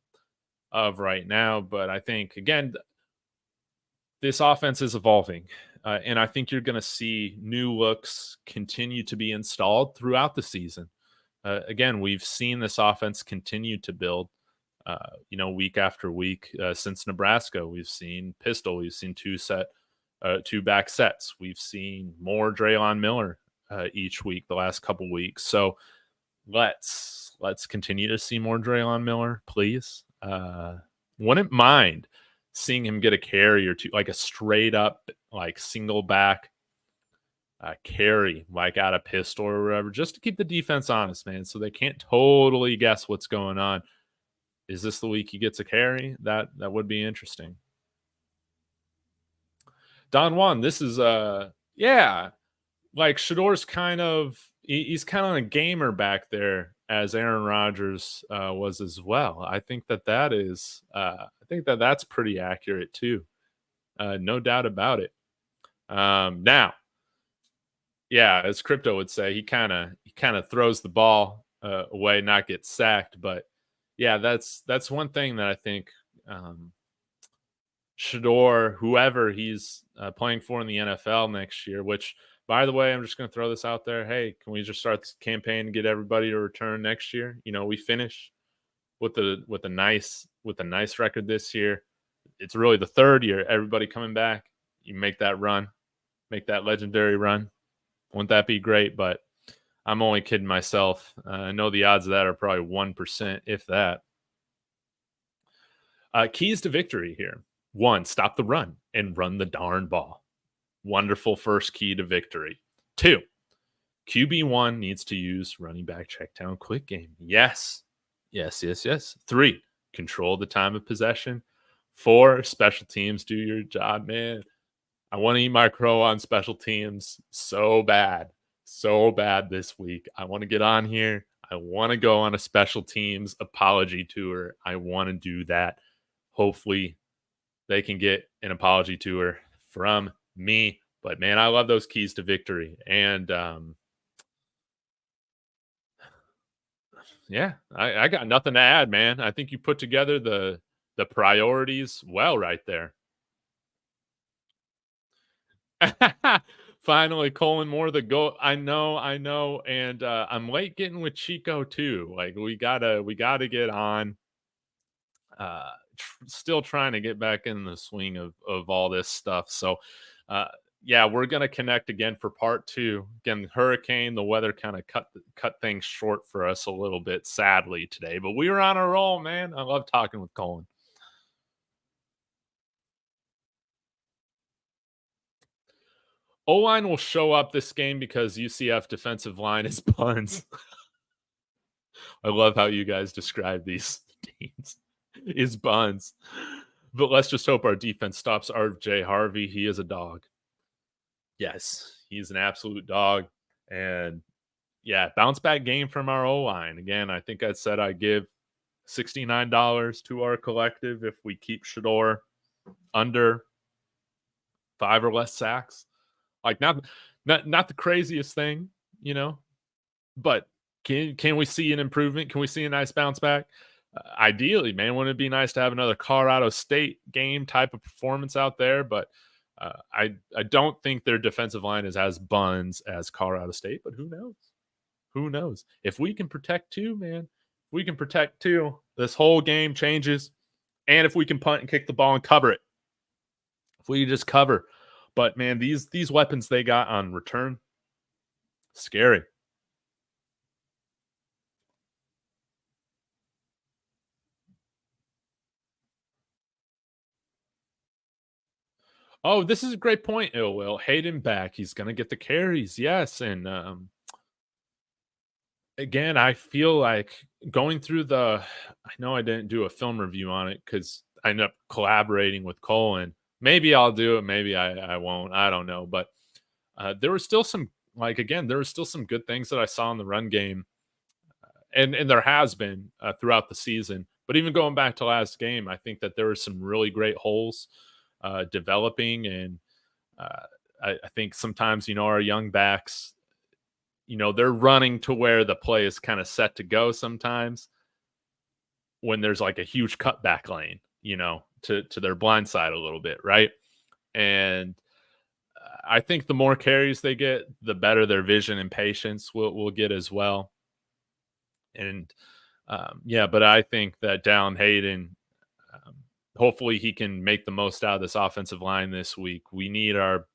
of right now. But I think, again, this offense is evolving. And I think you're going to see new looks continue to be installed throughout the season. Again, we've seen this offense continue to build, week after week since Nebraska. We've seen pistol. We've seen two back sets. We've seen more Draylon Miller each week the last couple weeks. So let's continue to see more Draylon Miller, please. Wouldn't mind seeing him get a carry or two, like a straight up, like single back carry, like out of pistol or whatever, just to keep the defense honest, man, so they can't totally guess what's going on. Is this the week he gets a carry? That would be interesting. Don Juan, this is like Shedeur's he's kind of a gamer back there, as Aaron Rodgers was as well. I think that is that's pretty accurate too. No doubt about it. Now, as Crypto would say, he kind of throws the ball away, not get sacked. But that's one thing that I think Shedeur, whoever he's playing for in the NFL next year, which, by the way, I'm just going to throw this out there. Hey, can we just start this campaign and get everybody to return next year? We finish with a nice record this year. It's really the third year. Everybody coming back. You make that run, make that legendary run. Wouldn't that be great? But I'm only kidding myself. I know the odds of that are probably 1%, if that. Keys to victory here. 1, stop the run and run the darn ball. Wonderful first key to victory. 2, QB1 needs to use running back check down quick game. Yes. 3, control the time of possession. 4, special teams, do your job, man. I want to eat my crow on special teams so bad this week. I want to get on here. I want to go on a special teams apology tour. I want to do that. Hopefully they can get an apology tour from me. But, man, I love those keys to victory. And, I got nothing to add, man. I think you put together the priorities well right there. Finally, Colin Moore, the goat. I know. And I'm late getting with Chico too. Like, we gotta get on. Still trying to get back in the swing of all this stuff. So yeah, we're going to connect again for part 2. Again, hurricane, the weather kind of cut things short for us a little bit, sadly, today. But we were on a roll, man. I love talking with Colin. O-line will show up this game because UCF defensive line is buns. I love how you guys describe these teams. Is buns. But let's just hope our defense stops RJ Harvey. He is a dog. Yes, he's an absolute dog. And yeah, bounce back game from our O-line. Again, I think I said I'd give $69 to our collective if we keep Shador under 5 or less sacks. Like not the craziest thing, but can we see an improvement? Can we see a nice bounce back? Ideally, man, wouldn't it be nice to have another Colorado State game type of performance out there? But I don't think their defensive line is as buns as Colorado State, but who knows? Who knows? If we can protect 2, man, if we can protect 2, this whole game changes. And if we can punt and kick the ball and cover it, if we just cover. But man, these weapons they got on return, scary. Oh, this is a great point, Will. Hayden back. He's going to get the carries. Yes. And again, I feel like going through I know I didn't do a film review on it because I ended up collaborating with Colin. Maybe I'll do it. Maybe I won't. I don't know. But there was still some, there was still some good things that I saw in the run game. And there has been throughout the season. But even going back to last game, I think that there were some really great holes developing. And I think sometimes, our young backs, they're running to where the play is kind of set to go sometimes when there's like a huge cutback lane, to their blind side a little bit, right? And I think the more carries they get, the better their vision and patience will get as well. And but I think that Dallin Hayden, hopefully he can make the most out of this offensive line this week. We need our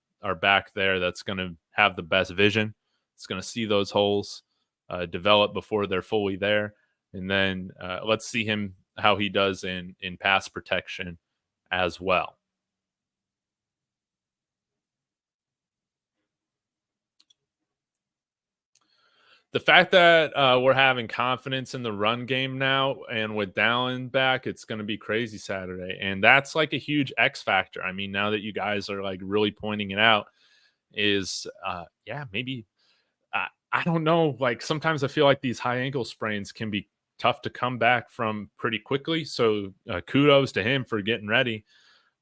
back there that's going to have the best vision. It's going to see those holes develop before they're fully there. And then let's see how he does in pass protection as well. The fact that we're having confidence in the run game now, and with Dallin back, it's going to be crazy Saturday. And that's like a huge X factor. I mean, now that you guys are like really pointing it out, is maybe I don't know. Like sometimes I feel like these high ankle sprains can be tough to come back from pretty quickly. So kudos to him for getting ready.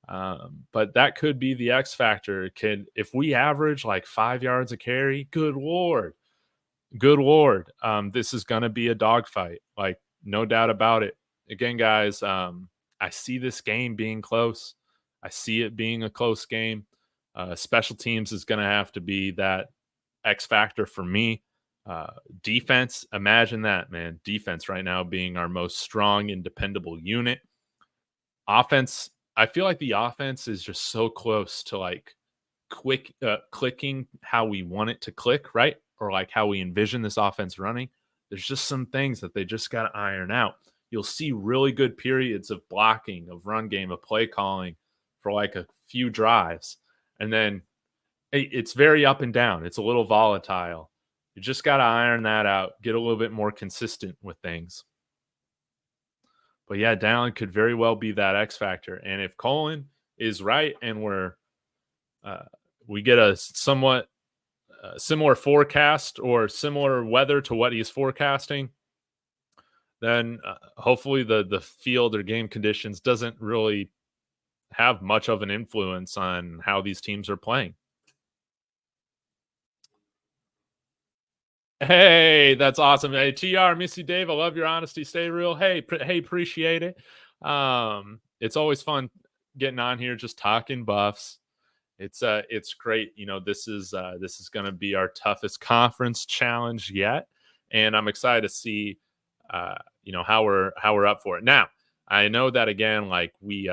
But that could be the X factor. If we average like 5 yards a carry, good Lord, this is going to be a dogfight. Like no doubt about it. Again, guys, I see this game being close. I see it being a close game. Special teams is going to have to be that X factor for me. Defense, imagine that, man. Defense right now being our most strong and dependable unit. Offense, I feel like the offense is just so close to like clicking how we want it to click, right? Or like how we envision this offense running. There's just some things that they just got to iron out. You'll see really good periods of blocking, of run game, of play calling for like a few drives. And then it's very up and down. It's a little volatile. You just got to iron that out, get a little bit more consistent with things. But yeah, Dallin could very well be that X factor. And if Colin is right and we get a somewhat similar forecast or similar weather to what he's forecasting, then hopefully the field or game conditions doesn't really have much of an influence on how these teams are playing. Hey, that's awesome. Hey, TR, Missy Dave, I love your honesty. Stay real. Hey, appreciate it. It's always fun getting on here, just talking Buffs. It's great. This is going to be our toughest conference challenge yet, and I'm excited to see, how we're up for it. Now, I know that again, like we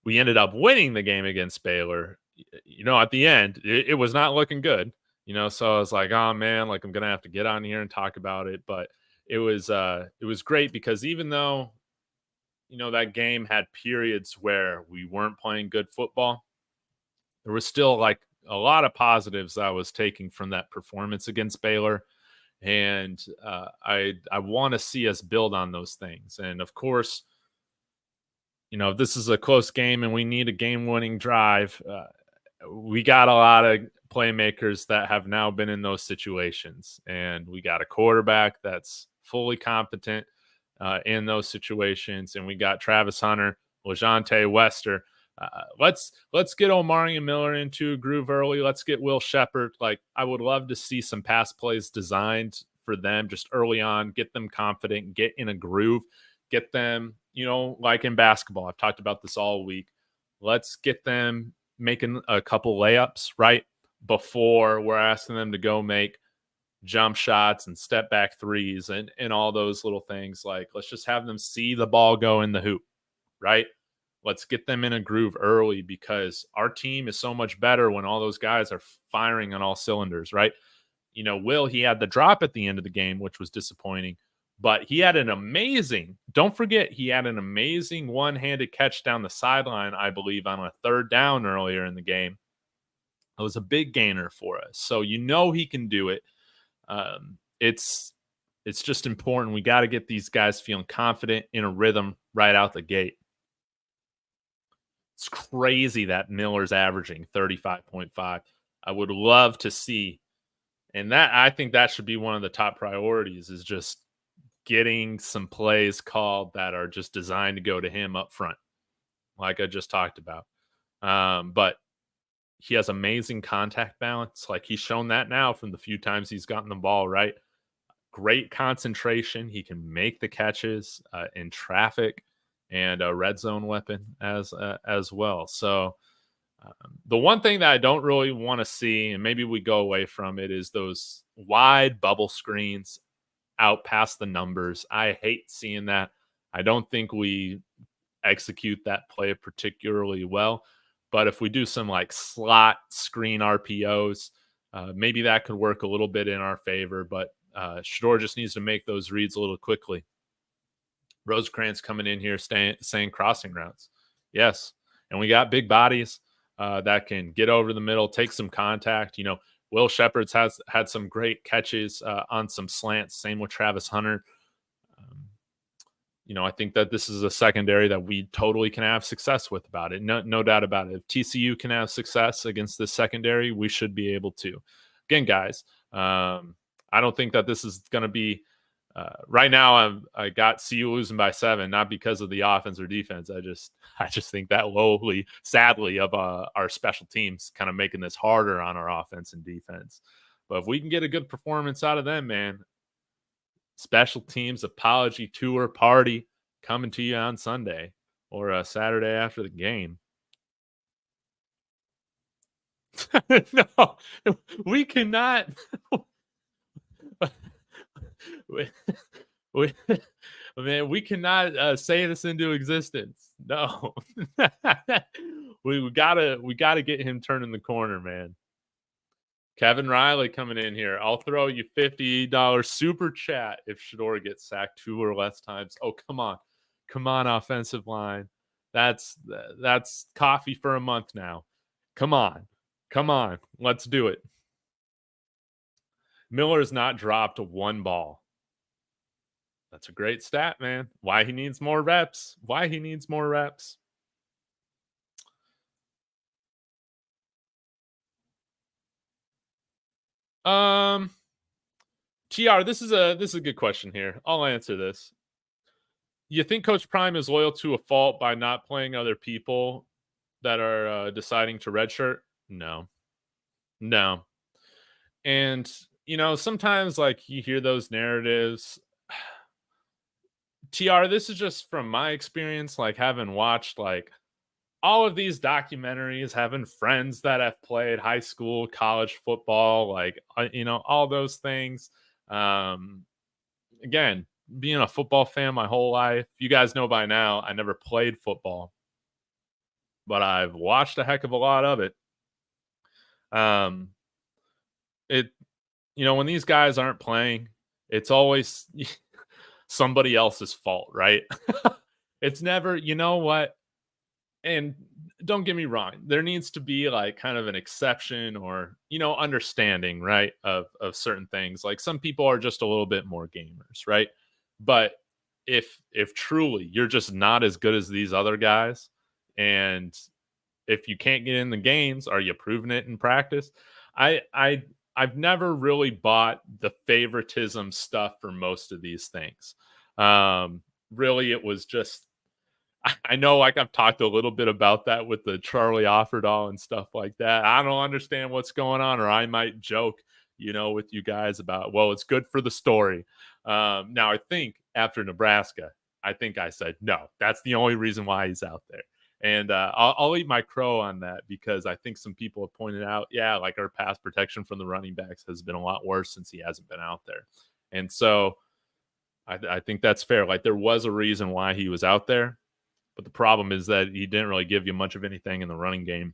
ended up winning the game against Baylor, at the end, it was not looking good. So I was like, oh man, like I'm gonna have to get on here and talk about it. But it was great because even though that game had periods where we weren't playing good football, there was still like a lot of positives I was taking from that performance against Baylor. And I want to see us build on those things. And of course, if this is a close game and we need a game-winning drive, we got a lot of playmakers that have now been in those situations, and we got a quarterback that's fully competent in those situations, and we got Travis Hunter, LeJontay Wester. Let's get Omarion Miller into a groove early. Let's get Will Shepherd. Like, I would love to see some pass plays designed for them just early on, get them confident, get in a groove, get them, like in basketball. I've talked about this all week. Let's get them making a couple layups, right? Before we're asking them to go make jump shots and step back threes and all those little things. Like, let's just have them see the ball go in the hoop, right? Let's get them in a groove early because our team is so much better when all those guys are firing on all cylinders, right? Will, he had the drop at the end of the game, which was disappointing, but he had don't forget, he had an amazing one-handed catch down the sideline, I believe, on a third down earlier in the game. It was a big gainer for us. So he can do it. It's just important. We got to get these guys feeling confident in a rhythm right out the gate. It's crazy that Miller's averaging 35.5. I would love to see, and I think that should be one of the top priorities, is just getting some plays called that are just designed to go to him up front, like I just talked about. But he has amazing contact balance. Like, he's shown that now from the few times he's gotten the ball, right? Great concentration. He can make the catches in traffic, and a red zone weapon as well. So the one thing that I don't really want to see, and maybe we go away from it, is those wide bubble screens out past the numbers. I hate seeing that. I don't think we execute that play particularly well. But if we do some like slot screen RPOs, maybe that could work a little bit in our favor. But Shedeur just needs to make those reads a little quickly. Rosecrans coming in here saying crossing routes. Yes. And we got big bodies that can get over the middle, take some contact. Will Shepherd's has had some great catches on some slants. Same with Travis Hunter. I think that this is a secondary that we totally can have success with about it. No doubt about it. If TCU can have success against this secondary, we should be able to. Again, guys, I don't think that this is going to be right now. I got CU losing by 7, not because of the offense or defense. I just think that lowly, sadly, of our special teams kind of making this harder on our offense and defense. But if we can get a good performance out of them, man, special teams apology tour party coming to you on Sunday or Saturday after the game. No, we cannot. We cannot say this into existence. No, we gotta get him turning the corner, man. Kevin Riley coming in here. I'll throw you $50 super chat if Shedeur gets sacked 2 or less times. Oh, come on, offensive line. That's coffee for a month now. Come on, let's do it. Miller's not dropped 1 ball. That's a great stat, man. Why he needs more reps. TR, this is a good question here. I'll answer this. You think Coach Prime is loyal to a fault by not playing other people that are deciding to redshirt? No. And sometimes like you hear those narratives. TR, this is just from my experience, like having watched like all of these documentaries, having friends that have played high school, college football, like, all those things. Again, being a football fan my whole life, you guys know by now, I never played football, but I've watched a heck of a lot of it. Um, it when these guys aren't playing, it's always somebody else's fault, right? It's never, you know what? And don't get me wrong, there needs to be like kind of an exception or understanding, right, of certain things. Like some people are just a little bit more gamers, right? But if truly you're just not as good as these other guys, and if you can't get in the games, are you proving it in practice? I i've never really bought the favoritism stuff for most of these things. Really, it was just, I know, like, I've talked a little bit about that with the Charlie Offerdahl and stuff like that. I don't understand what's going on, or I might joke, with you guys about, well, it's good for the story. Now, I think after Nebraska, I think I said, no, that's the only reason why he's out there. And I'll eat my crow on that, because I think some people have pointed out, yeah, like our pass protection from the running backs has been a lot worse since he hasn't been out there. And so I think that's fair. Like, there was a reason why he was out there. But the problem is that he didn't really give you much of anything in the running game.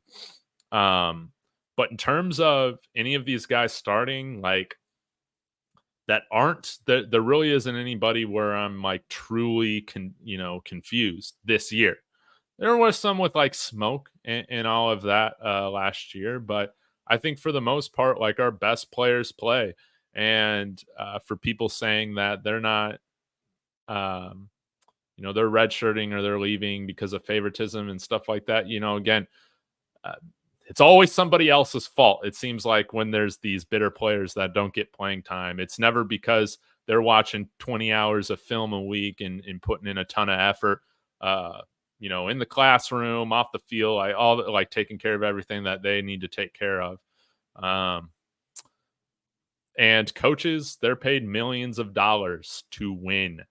But in terms of any of these guys starting, like, that aren't, there really isn't anybody where I'm like truly confused this year. There was some with like smoke and all of that last year, but I think for the most part, like, our best players play. And for people saying that they're not, they're redshirting or they're leaving because of favoritism and stuff like that, again, uh, it's always somebody else's fault. It seems like when there's these bitter players that don't get playing time, it's never because they're watching 20 hours of film a week and putting in a ton of effort, in the classroom, off the field, like taking care of everything that they need to take care of. And coaches, they're paid millions of dollars to win.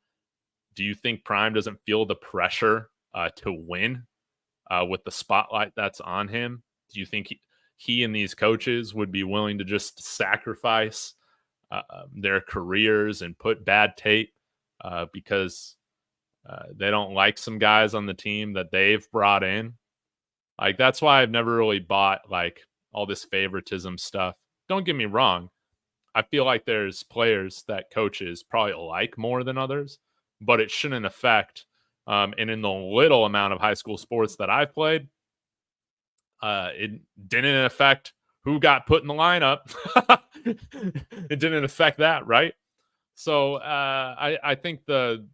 Do you think Prime doesn't feel the pressure to win with the spotlight that's on him? Do you think he and these coaches would be willing to just sacrifice their careers and put bad tape because they don't like some guys on the team that they've brought in? Like, that's why I've never really bought like all this favoritism stuff. Don't get me wrong. I feel like there's players that coaches probably like more than others, but it shouldn't affect. And in the little amount of high school sports that I've played, it didn't affect who got put in the lineup. It didn't affect that, right? So I think the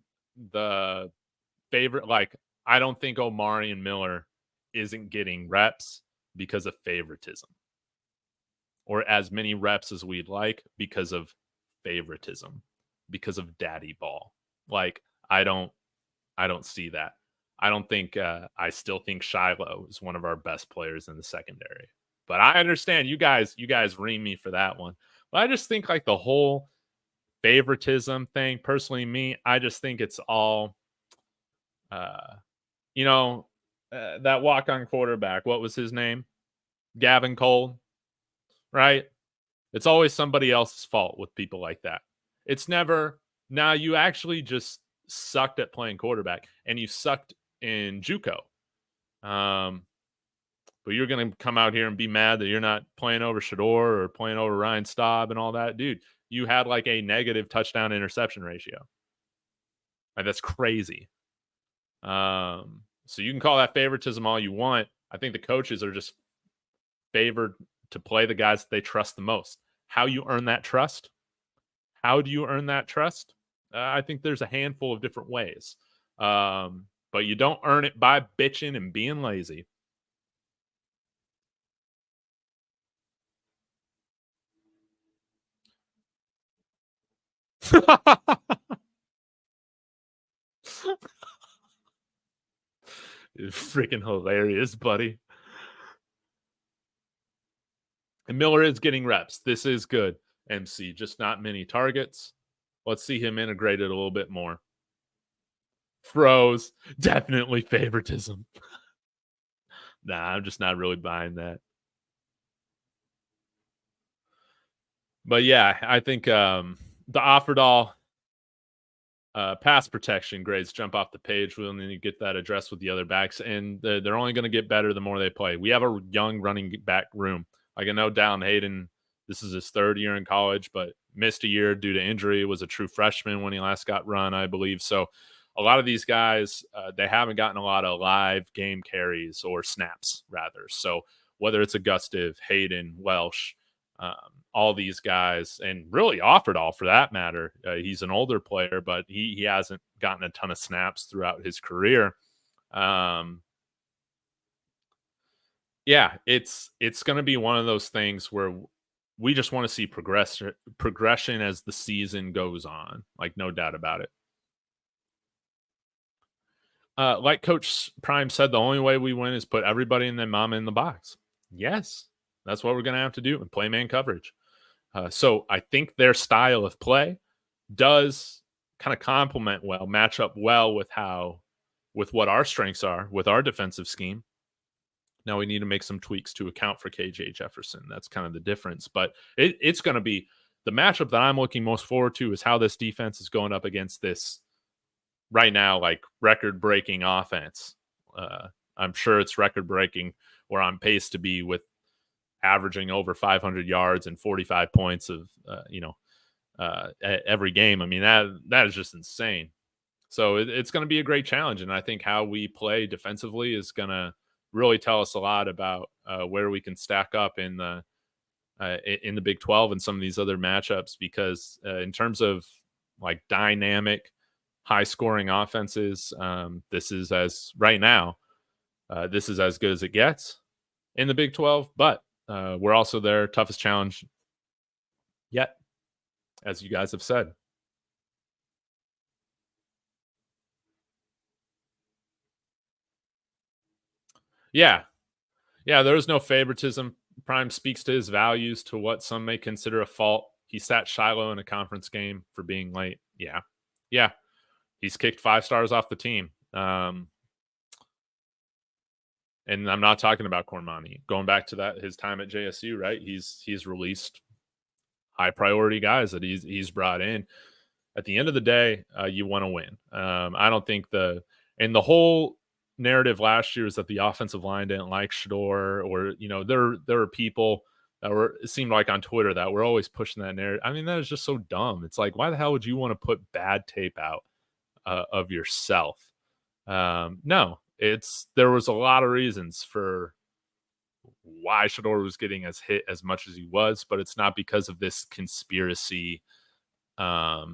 favorite, like, I don't think Omari and Miller isn't getting reps because of favoritism, or as many reps as we'd like because of favoritism, because of daddy ball. Like, I don't see that. I don't think I still think Shiloh is one of our best players in the secondary. But I understand you guys ream me for that one. But I just think like the whole favoritism thing, personally, me, I just think it's all that walk-on quarterback, what was his name? Gavin Cole, right? It's always somebody else's fault with people like that. It's never, now you actually just sucked at playing quarterback and you sucked in JUCO. But you're going to come out here and be mad that you're not playing over Shador or playing over Ryan Staub and all that. Dude, you had like a negative touchdown interception ratio. Like, that's crazy. So you can call that favoritism all you want. I think the coaches are just favored to play the guys that they trust the most. How you earn that trust? How do you earn that trust? I think there's a handful of different ways. But you don't earn it by bitching and being lazy. It's freaking hilarious, buddy. And Miller is getting reps. This is good, MC. Just not many targets. Let's see him integrated a little bit more. Froze. Definitely favoritism. Nah, I'm just not really buying that. But yeah, I think the Offerdahl pass protection grades jump off the page. We'll need to get that addressed with the other backs, and they're only going to get better the more they play. We have a young running back room. Like I know Dallin Hayden, this is his third year in college, but missed a year due to injury, was a true freshman when he last got run, I believe. So a lot of these guys, they haven't gotten a lot of live game carries or snaps, rather. So whether it's Augustive, Hayden, Welsh, all these guys, and really Offerdahl for that matter. He's an older player, but he hasn't gotten a ton of snaps throughout his career. Yeah, it's going to be one of those things where we just want to see progression as the season goes on. Like, no doubt about it. Like Coach Prime said, the only way we win is put everybody and their mama in the box. Yes, that's what we're going to have to do and play man coverage. So I think their style of play does kind of complement well, match up well with what our strengths are with our defensive scheme. Now we need to make some tweaks to account for KJ Jefferson. That's kind of the difference. But it's going to be the matchup that I'm looking most forward to is how this defense is going up against this right now, like record-breaking offense. I'm sure it's record-breaking or on pace to be with averaging over 500 yards and 45 points of, every game. I mean, that is just insane. So it's going to be a great challenge. And I think how we play defensively is going to really tell us a lot about where we can stack up in the Big 12 and some of these other matchups, because in terms of like dynamic, high-scoring offenses, this is as good as it gets in the Big 12. But we're also their toughest challenge yet, as you guys have said. Yeah, there's no favoritism. Prime speaks to his values, to what some may consider a fault. He sat Shiloh in a conference game for being late. Yeah. He's kicked 5 stars off the team. And I'm not talking about Cormani. Going back to his time at JSU, right? He's released high priority guys that he's brought in. At the end of the day, you want to win. I don't think the whole narrative last year is that the offensive line didn't like Shador, or there were people that it seemed like on Twitter that were always pushing that narrative. I mean, that is just so dumb. It's like, why the hell would you want to put bad tape out of yourself? No, there was a lot of reasons for why Shador was getting as hit as much as he was, but it's not because of this conspiracy, or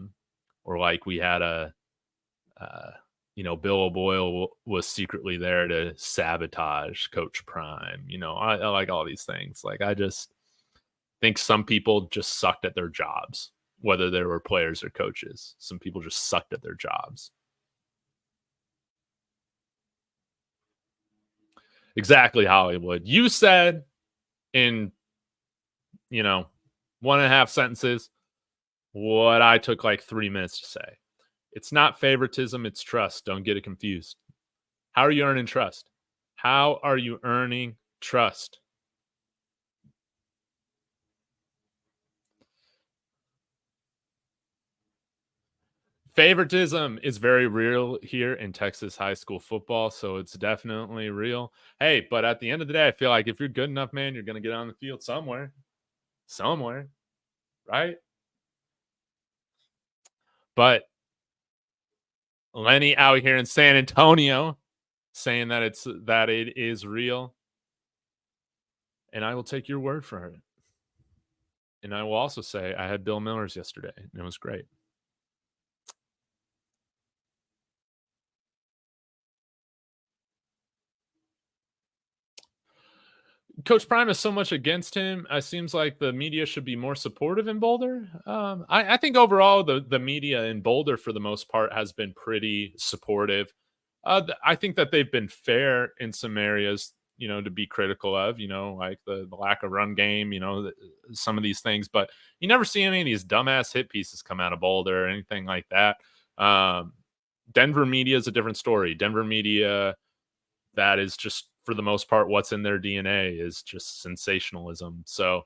like we had Bill O'Boyle was secretly there to sabotage Coach Prime. I like all these things. Like, I just think some people just sucked at their jobs, whether they were players or coaches. Some people just sucked at their jobs. Exactly, Hollywood. You said in, 1.5 sentences what I took like 3 minutes to say. It's not favoritism, it's trust. Don't get it confused. How are you earning trust? How are you earning trust? Favoritism is very real here in Texas high school football, so it's definitely real. Hey, but at the end of the day, I feel like if you're good enough, man, you're going to get on the field somewhere, right? But Lenny out here in San Antonio saying that it is real, and I will take your word for it. And I will also say I had Bill Miller's yesterday, and it was great. Coach Prime is so much against him. It seems like the media should be more supportive in Boulder. I think overall the media in Boulder, for the most part, has been pretty supportive. I think that they've been fair in some areas, to be critical of, like the lack of run game, some of these things. But you never see any of these dumbass hit pieces come out of Boulder or anything like that. Denver media is a different story. Denver media, that is just, for the most part, what's in their DNA is just sensationalism. So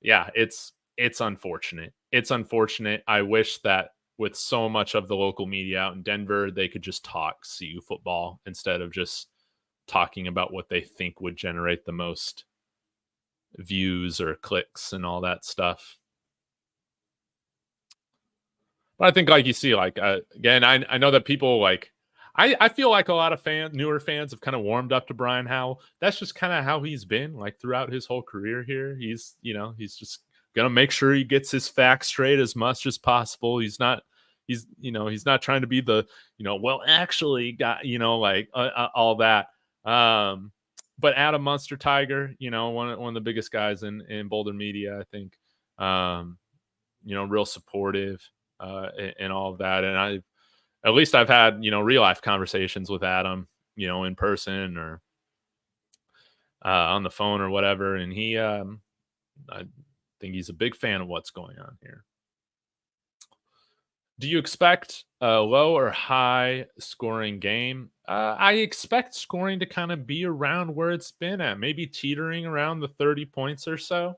yeah, it's unfortunate. It's unfortunate. I wish that with so much of the local media out in Denver, they could just talk CU football instead of just talking about what they think would generate the most views or clicks and all that stuff. But I think, like you see, like again, I know that people like. I feel like a lot of newer fans have kind of warmed up to Brian Howell. That's just kind of how he's been like throughout his whole career here. He's just gonna make sure he gets his facts straight as much as possible. He's not trying to be the well actually got like all that. But Adam Munster Tiger, one of the biggest guys in Boulder media, I think. Real supportive and all of that, and at least I've had, real life conversations with Adam, in person or on the phone or whatever. And I think he's a big fan of what's going on here. Do you expect a low or high scoring game? I expect scoring to kind of be around where it's been at, maybe teetering around the 30 points or so.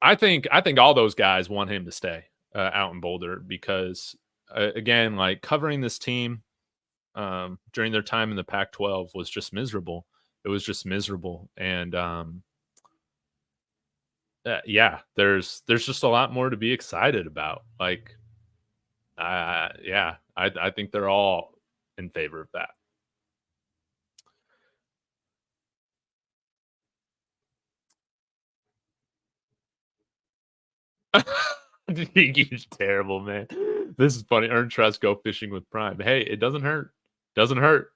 I think all those guys want him to stay out in Boulder because, again, like covering this team during their time in the Pac-12 was just miserable. It was just miserable, and yeah, there's just a lot more to be excited about. Like, yeah, I think they're all in favor of that. He's terrible, man. This is funny. Earn trust, go fishing with Prime. Hey, it doesn't hurt. Doesn't hurt.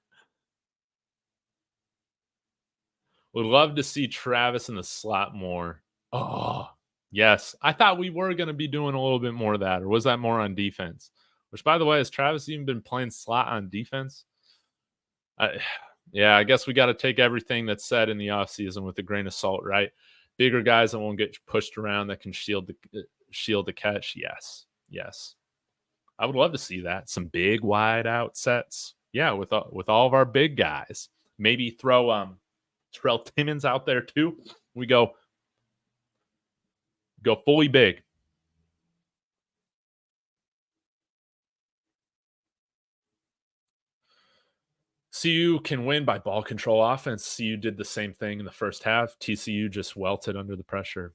Would love to see Travis in the slot more. Oh, yes. I thought we were going to be doing a little bit more of that, or was that more on defense? Which, by the way, has Travis even been playing slot on defense? Yeah, I guess we got to take everything that's said in the offseason with a grain of salt, right? Bigger guys that won't get pushed around that can shield the catch. Yes. I would love to see that. Some big wide out sets. Yeah, with all of our big guys. Maybe throw Terrell Timmons out there too. We go fully big. CU can win by ball control offense. CU did the same thing in the first half. TCU just welted under the pressure.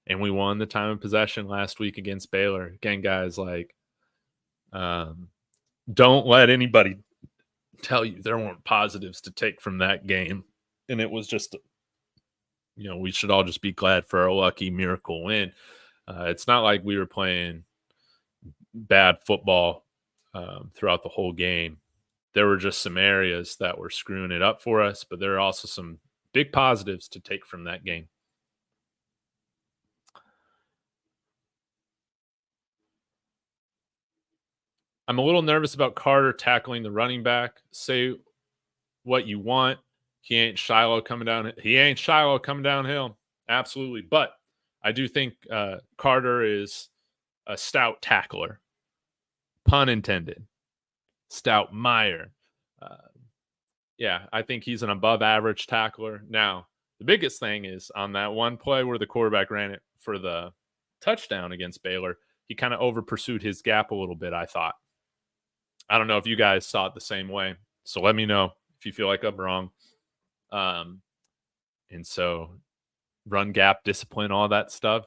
And we won the time of possession last week against Baylor. Again, guys, like, don't let anybody tell you there weren't positives to take from that game. And it was just, we should all just be glad for our lucky miracle win. It's not like we were playing bad football throughout the whole game. There were just some areas that were screwing it up for us, but there are also some big positives to take from that game. I'm a little nervous about Carter tackling the running back. Say what you want. He ain't Shiloh coming downhill. Absolutely. But I do think Carter is a stout tackler. Pun intended. Stout Meyer. Yeah, I think he's an above average tackler. Now, the biggest thing is on that one play where the quarterback ran it for the touchdown against Baylor, he kind of over pursued his gap a little bit, I thought. I don't know if you guys saw it the same way. So let me know if you feel like I'm wrong. And so run gap, discipline, all that stuff,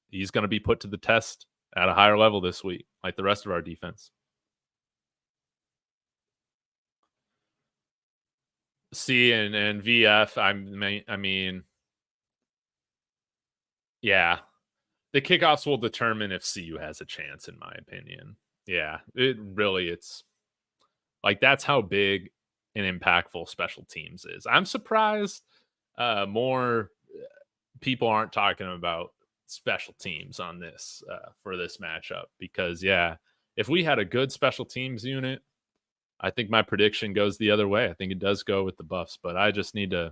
he's going to be put to the test at a higher level this week, like the rest of our defense. C and VF, I mean, yeah, the kickoffs will determine if CU has a chance, in my opinion. Yeah, it's like that's how big and impactful special teams is. I'm surprised more people aren't talking about special teams on this for this matchup because, yeah, if we had a good special teams unit, I think my prediction goes the other way. I think it does go with the Buffs, but I just need to,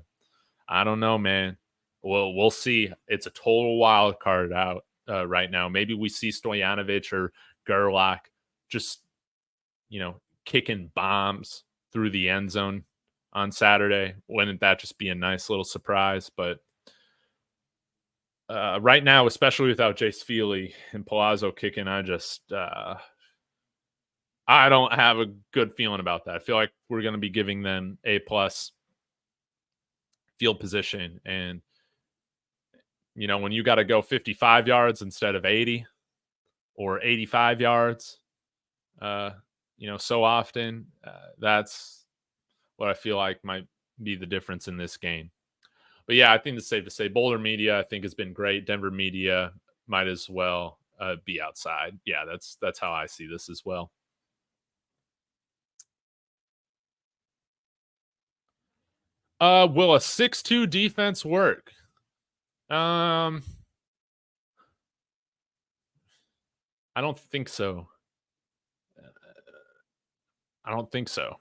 I don't know, man. Well, we'll see. It's a total wild card out right now. Maybe we see Stoyanovich or Gerlach just, kicking bombs through the end zone on Saturday. Wouldn't that just be a nice little surprise? But right now, especially without Jace Feely and Palazzo kicking, I just I don't have a good feeling about that. I feel like we're going to be giving them A+ field position. And, when you got to go 55 yards instead of 80 or 85 yards, so often, that's what I feel like might be the difference in this game. But yeah, I think it's safe to say Boulder media, I think, has been great. Denver media might as well be outside. Yeah, that's how I see this as well. Will a 6-2 defense work? I don't think so. I don't think so.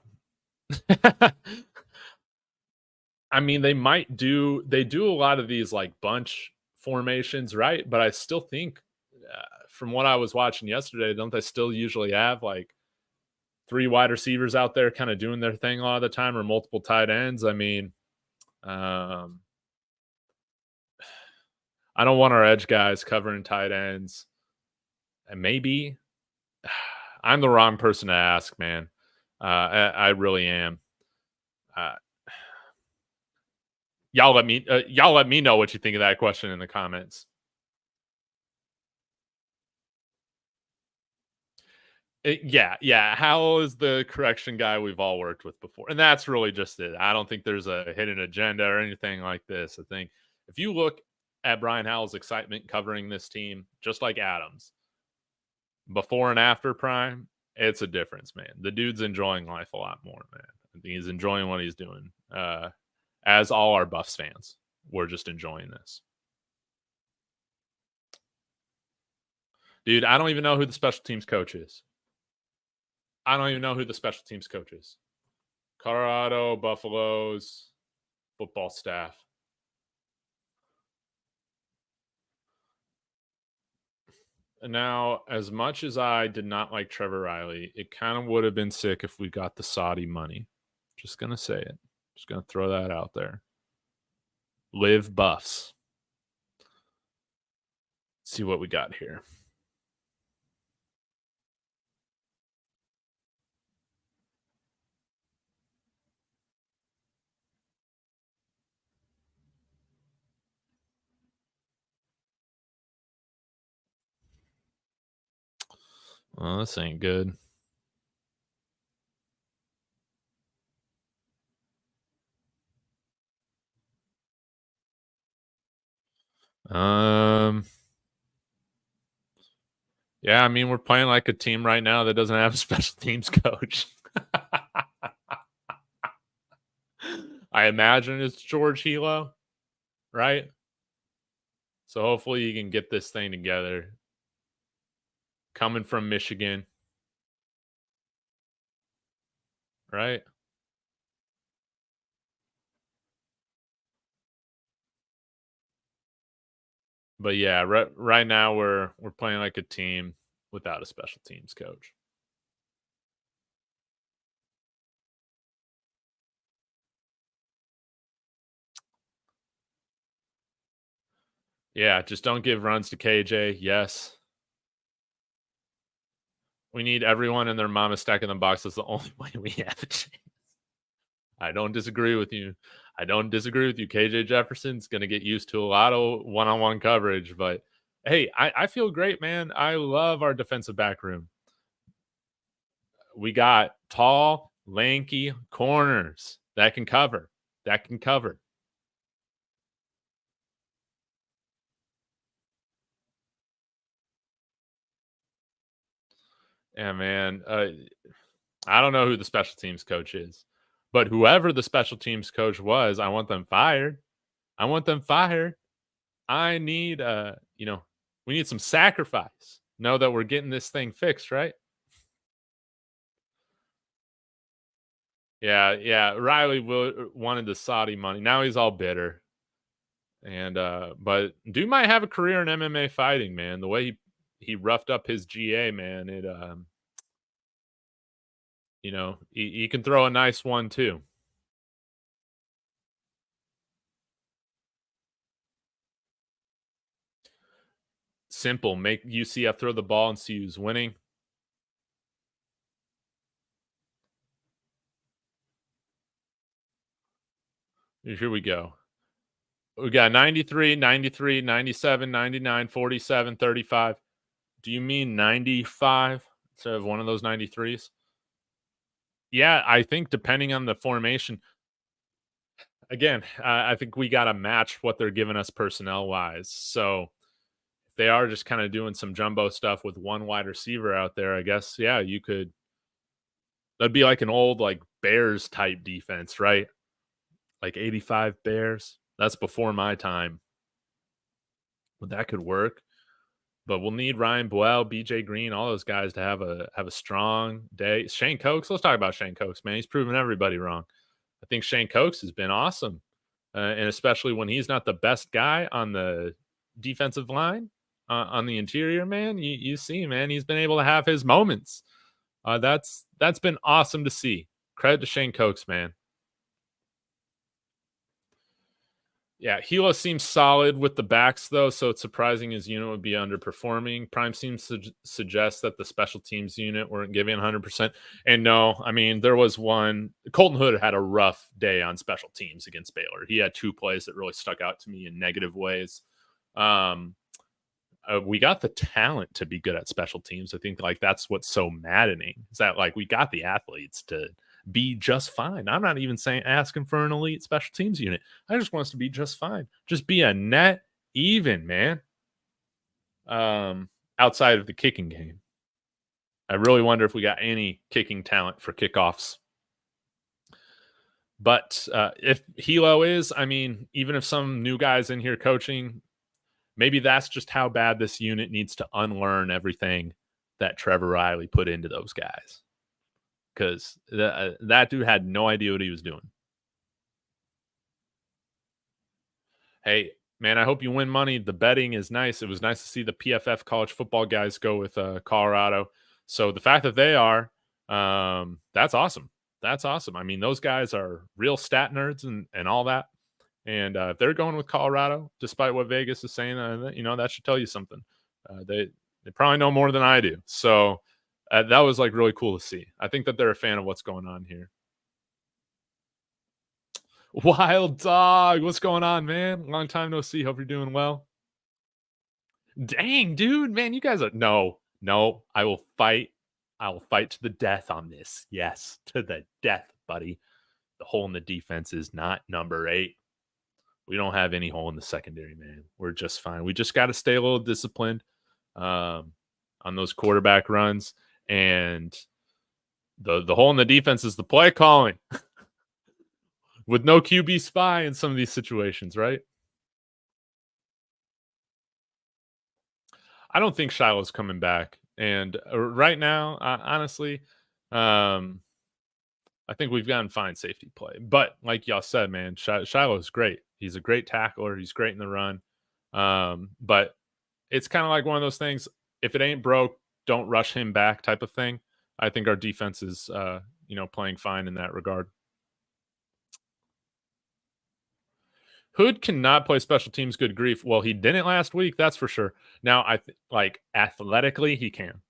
I mean, they do a lot of these like bunch formations, right? But I still think, from what I was watching yesterday, don't they still usually have like 3 wide receivers out there kind of doing their thing a lot of the time, or multiple tight ends? I mean, um, I don't want our edge guys covering tight ends. And maybe I'm the wrong person to ask, man. I really am. Uh, y'all let me know what you think of that question in the comments. Yeah. Hal is the correction guy we've all worked with before, and that's really just it. I don't think there's a hidden agenda or anything like this. I think if you look at Brian Howell's excitement covering this team, just like Adams, before and after Prime, it's a difference, man. The dude's enjoying life a lot more, man. I think he's enjoying what he's doing. As all our Buffs fans, we're just enjoying this. Dude, I don't even know who the special teams coach is. I don't even know who the special teams coach is. Colorado Buffaloes football staff. Now, as much as I did not like Trevor Riley, it kind of would have been sick if we got the Saudi money. Just going to say it. Just going to throw that out there. Live Buffs. Let's see what we got here. Well, this ain't good. Yeah, I mean, we're playing like a team right now that doesn't have a special teams coach. I imagine it's George Hilo, right? So hopefully you can get this thing together. Coming from Michigan, right? But yeah, right now we're playing like a team without a special teams coach. Yeah, just don't give runs to KJ. Yes. We need everyone and their mama stacking the box. That's the only way we have a chance. I don't disagree with you. KJ Jefferson's going to get used to a lot of one-on-one coverage, but hey, I feel great, man. I love our defensive back room. We got tall, lanky corners that can cover. Yeah, man. I don't know who the special teams coach is, but whoever the special teams coach was, I want them fired. I need, we need some sacrifice. Know that we're getting this thing fixed, right? Yeah. Riley wanted the Saudi money. Now he's all bitter. And but dude might have a career in MMA fighting, man. The way he roughed up his GA, man. It he can throw a nice one too. Simple. Make UCF throw the ball and see who's winning. Here we go. We got 93, 93, 97, 99, 47, 35. Do you mean 95 instead of one of those 93s? Yeah, I think depending on the formation, again, I think we got to match what they're giving us personnel wise. So if they are just kind of doing some jumbo stuff with one wide receiver out there, I guess, yeah, you could. That'd be like an old, like Bears type defense, right? Like 85 Bears. That's before my time. But that could work. But we'll need Ryan Boyle, BJ Green, all those guys to have a strong day. Shane Cokes, let's talk about Shane Cokes, man. He's proven everybody wrong. I think Shane Cokes has been awesome, and especially when he's not the best guy on the defensive line, on the interior, man. You see, man, he's been able to have his moments. That's been awesome to see. Credit to Shane Cokes, man. Yeah, Hilo seems solid with the backs, though, so it's surprising his unit would be underperforming. Prime seems to suggest that the special teams unit weren't giving 100%. And no, I mean, there was one. Colton Hood had a rough day on special teams against Baylor. He had 2 plays that really stuck out to me in negative ways. We got the talent to be good at special teams. I think, like, that's what's so maddening is that, like, we got the athletes to be just fine. I'm not even asking for an elite special teams unit. I just want us to be just fine. Just be a net even, man. Outside of the kicking game. I really wonder if we got any kicking talent for kickoffs. But if Hilo is, I mean, even if some new guys in here coaching, maybe that's just how bad this unit needs to unlearn everything that Trevor Riley put into those guys. Because that dude had no idea what he was doing. Hey, man, I hope you win money. The betting is nice. It was nice to see the PFF college football guys go with Colorado. So the fact that they are, that's awesome. That's awesome. I mean, those guys are real stat nerds and all that. And if they're going with Colorado, despite what Vegas is saying, that should tell you something. They probably know more than I do. So that was like really cool to see. I think that they're a fan of what's going on here. Wild Dog, what's going on, man? Long time no see. Hope you're doing well. Dang, dude, man, you guys are no. I will fight. I will fight to the death on this. Yes, to the death, buddy. The hole in the defense is not number 8. We don't have any hole in the secondary, man. We're just fine. We just got to stay a little disciplined on those quarterback runs. And the hole in the defense is the play calling with no QB spy in some of these situations, right? I don't think Shiloh's coming back. And right now, honestly, I think we've gotten fine safety play. But like y'all said, man, Shiloh's great. He's a great tackler. He's great in the run. But it's kind of like one of those things. If it ain't broke, don't rush him back type of thing. I think our defense is, playing fine in that regard. Hood cannot play special teams. Good grief. Well, he didn't last week. That's for sure. Now, athletically, he can.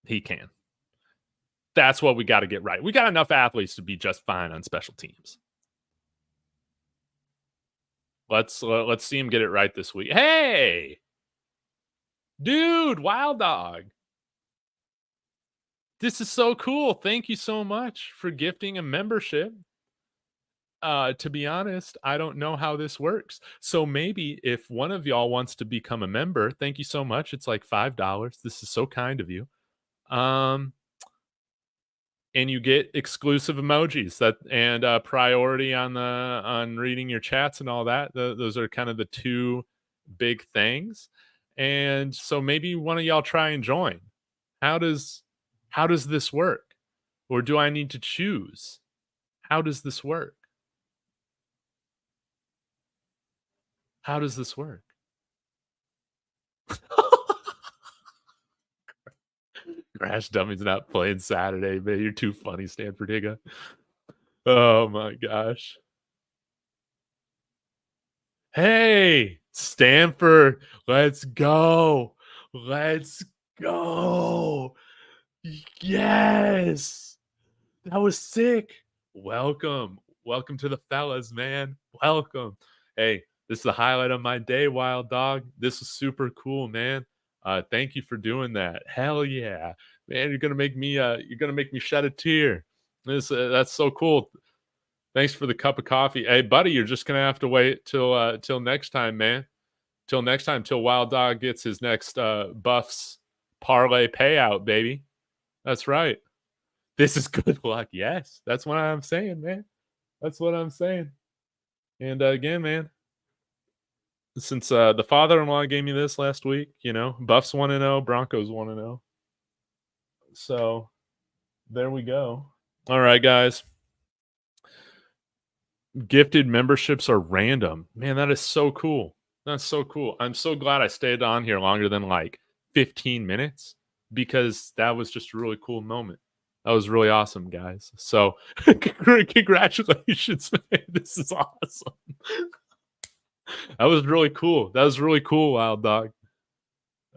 He can. That's what we got to get right. We got enough athletes to be just fine on special teams. Let's see him get it right this week. Hey, dude, Wild Dog. This is so cool. Thank you so much for gifting a membership. To be honest, I don't know how this works. So maybe if one of y'all wants to become a member, thank you so much. It's like $5. This is so kind of you. And you get exclusive emojis and priority on reading your chats and all that. Those are kind of the 2 big things. And so maybe one of y'all try and join. How does this work? Or do I need to choose? How does this work? How does this work? Crash Dummy's not playing Saturday, man. You're too funny, Stanford Higa. Oh my gosh. Hey, Stanford, let's go. Let's go. Yes. That was sick. Welcome. Welcome to the fellas, man. Welcome. Hey, this is the highlight of my day, Wild Dog. This is super cool, man. Thank you for doing that. Hell yeah, man. You're gonna make me shed a tear. That's so cool. Thanks for the cup of coffee. Hey, buddy, you're just gonna have to wait till next time, man. Till next time, till Wild Dog gets his next Buffs parlay payout, baby. That's right. This is good luck. Yes, that's what I'm saying, man. That's what I'm saying. And again, man, since the father-in-law gave me this last week, Buffs 1-0, Broncos 1-0. So there we go. All right, guys. Gifted memberships are random. Man, that is so cool. That's so cool. I'm so glad I stayed on here longer than like 15 minutes because that was just a really cool moment. That was really awesome, guys. So congratulations, man. This is awesome. That was really cool. That was really cool, Wild Dog.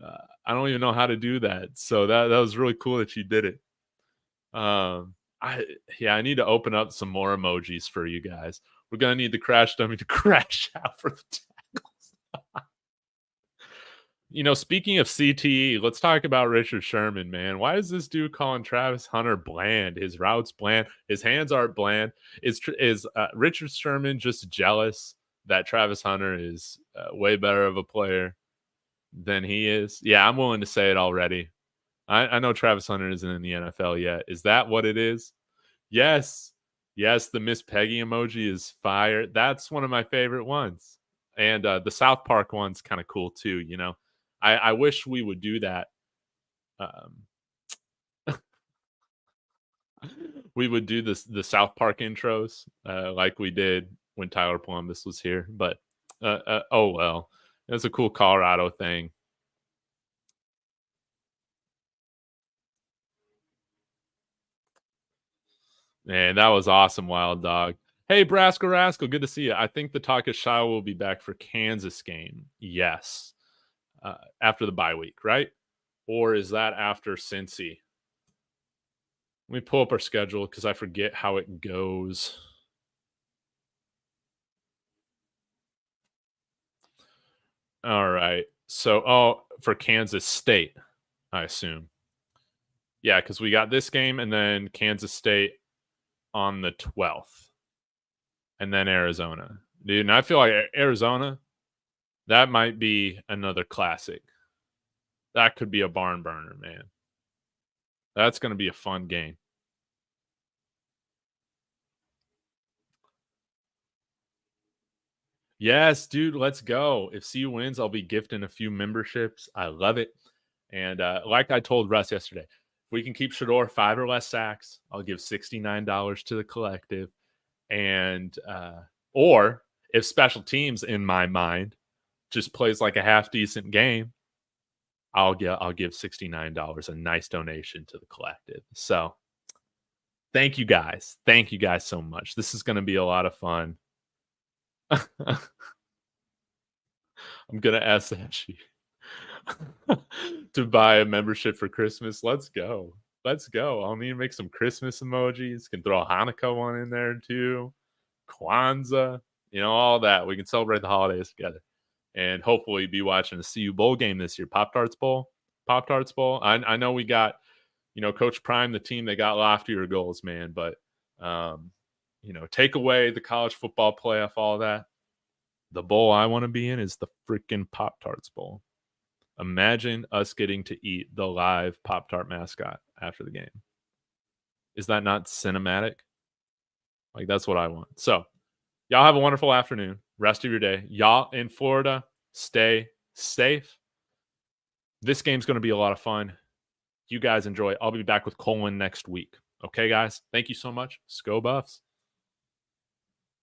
I don't even know how to do that. So that was really cool that you did it. I need to open up some more emojis for you guys. We're gonna need the crash dummy to crash out for the tackles. Speaking of CTE, let's talk about Richard Sherman, man. Why is this dude calling Travis Hunter bland? His routes bland. His hands aren't bland. Is Richard Sherman just jealous that Travis Hunter is way better of a player than he is? Yeah, I'm willing to say it already. I know Travis Hunter isn't in the NFL yet. Is that what it is? Yes. Yes, the Miss Peggy emoji is fire. That's one of my favorite ones. And the South Park one's kind of cool too, I wish we would do that. We would do the South Park intros like we did when Tyler Columbus was here. But, oh, well. It's a cool Colorado thing. Man, that was awesome, Wild Dog. Hey, Brasco Rascal, good to see you. I think the Takashai will be back for Kansas game. Yes. After the bye week, right? Or is that after Cincy? Let me pull up our schedule because I forget how it goes. All right. So, for Kansas State, I assume. Yeah, because we got this game and then Kansas State on the 12th. And then Arizona. Dude, and I feel like Arizona, that might be another classic. That could be a barn burner, man. That's going to be a fun game. Yes, dude, let's go. If CU wins, I'll be gifting a few memberships. I love it. And like I told Russ yesterday, if we can keep Shador 5 or less sacks, I'll give $69 to the collective. And or if special teams, in my mind, just plays like a half decent game, I'll give $69, a nice donation to the collective. So thank you guys. Thank you guys so much. This is going to be a lot of fun. I'm going to ask Sashi to buy a membership for Christmas. Let's go. Let's go. I'll need to make some Christmas emojis. Can throw a Hanukkah one in there too. Kwanzaa, all that. We can celebrate the holidays together. And hopefully be watching the CU Bowl game this year. Pop-Tarts Bowl. I know we got, Coach Prime, the team, they got loftier goals, man. But, take away the college football playoff, all that. The bowl I want to be in is the freaking Pop-Tarts Bowl. Imagine us getting to eat the live Pop-Tart mascot after the game. Is that not cinematic? Like, that's what I want. So, y'all have a wonderful afternoon. Rest of your day. Y'all in Florida, stay safe. This game's going to be a lot of fun. You guys enjoy. I'll be back with Colin next week. Okay, guys? Thank you so much. Go Buffs.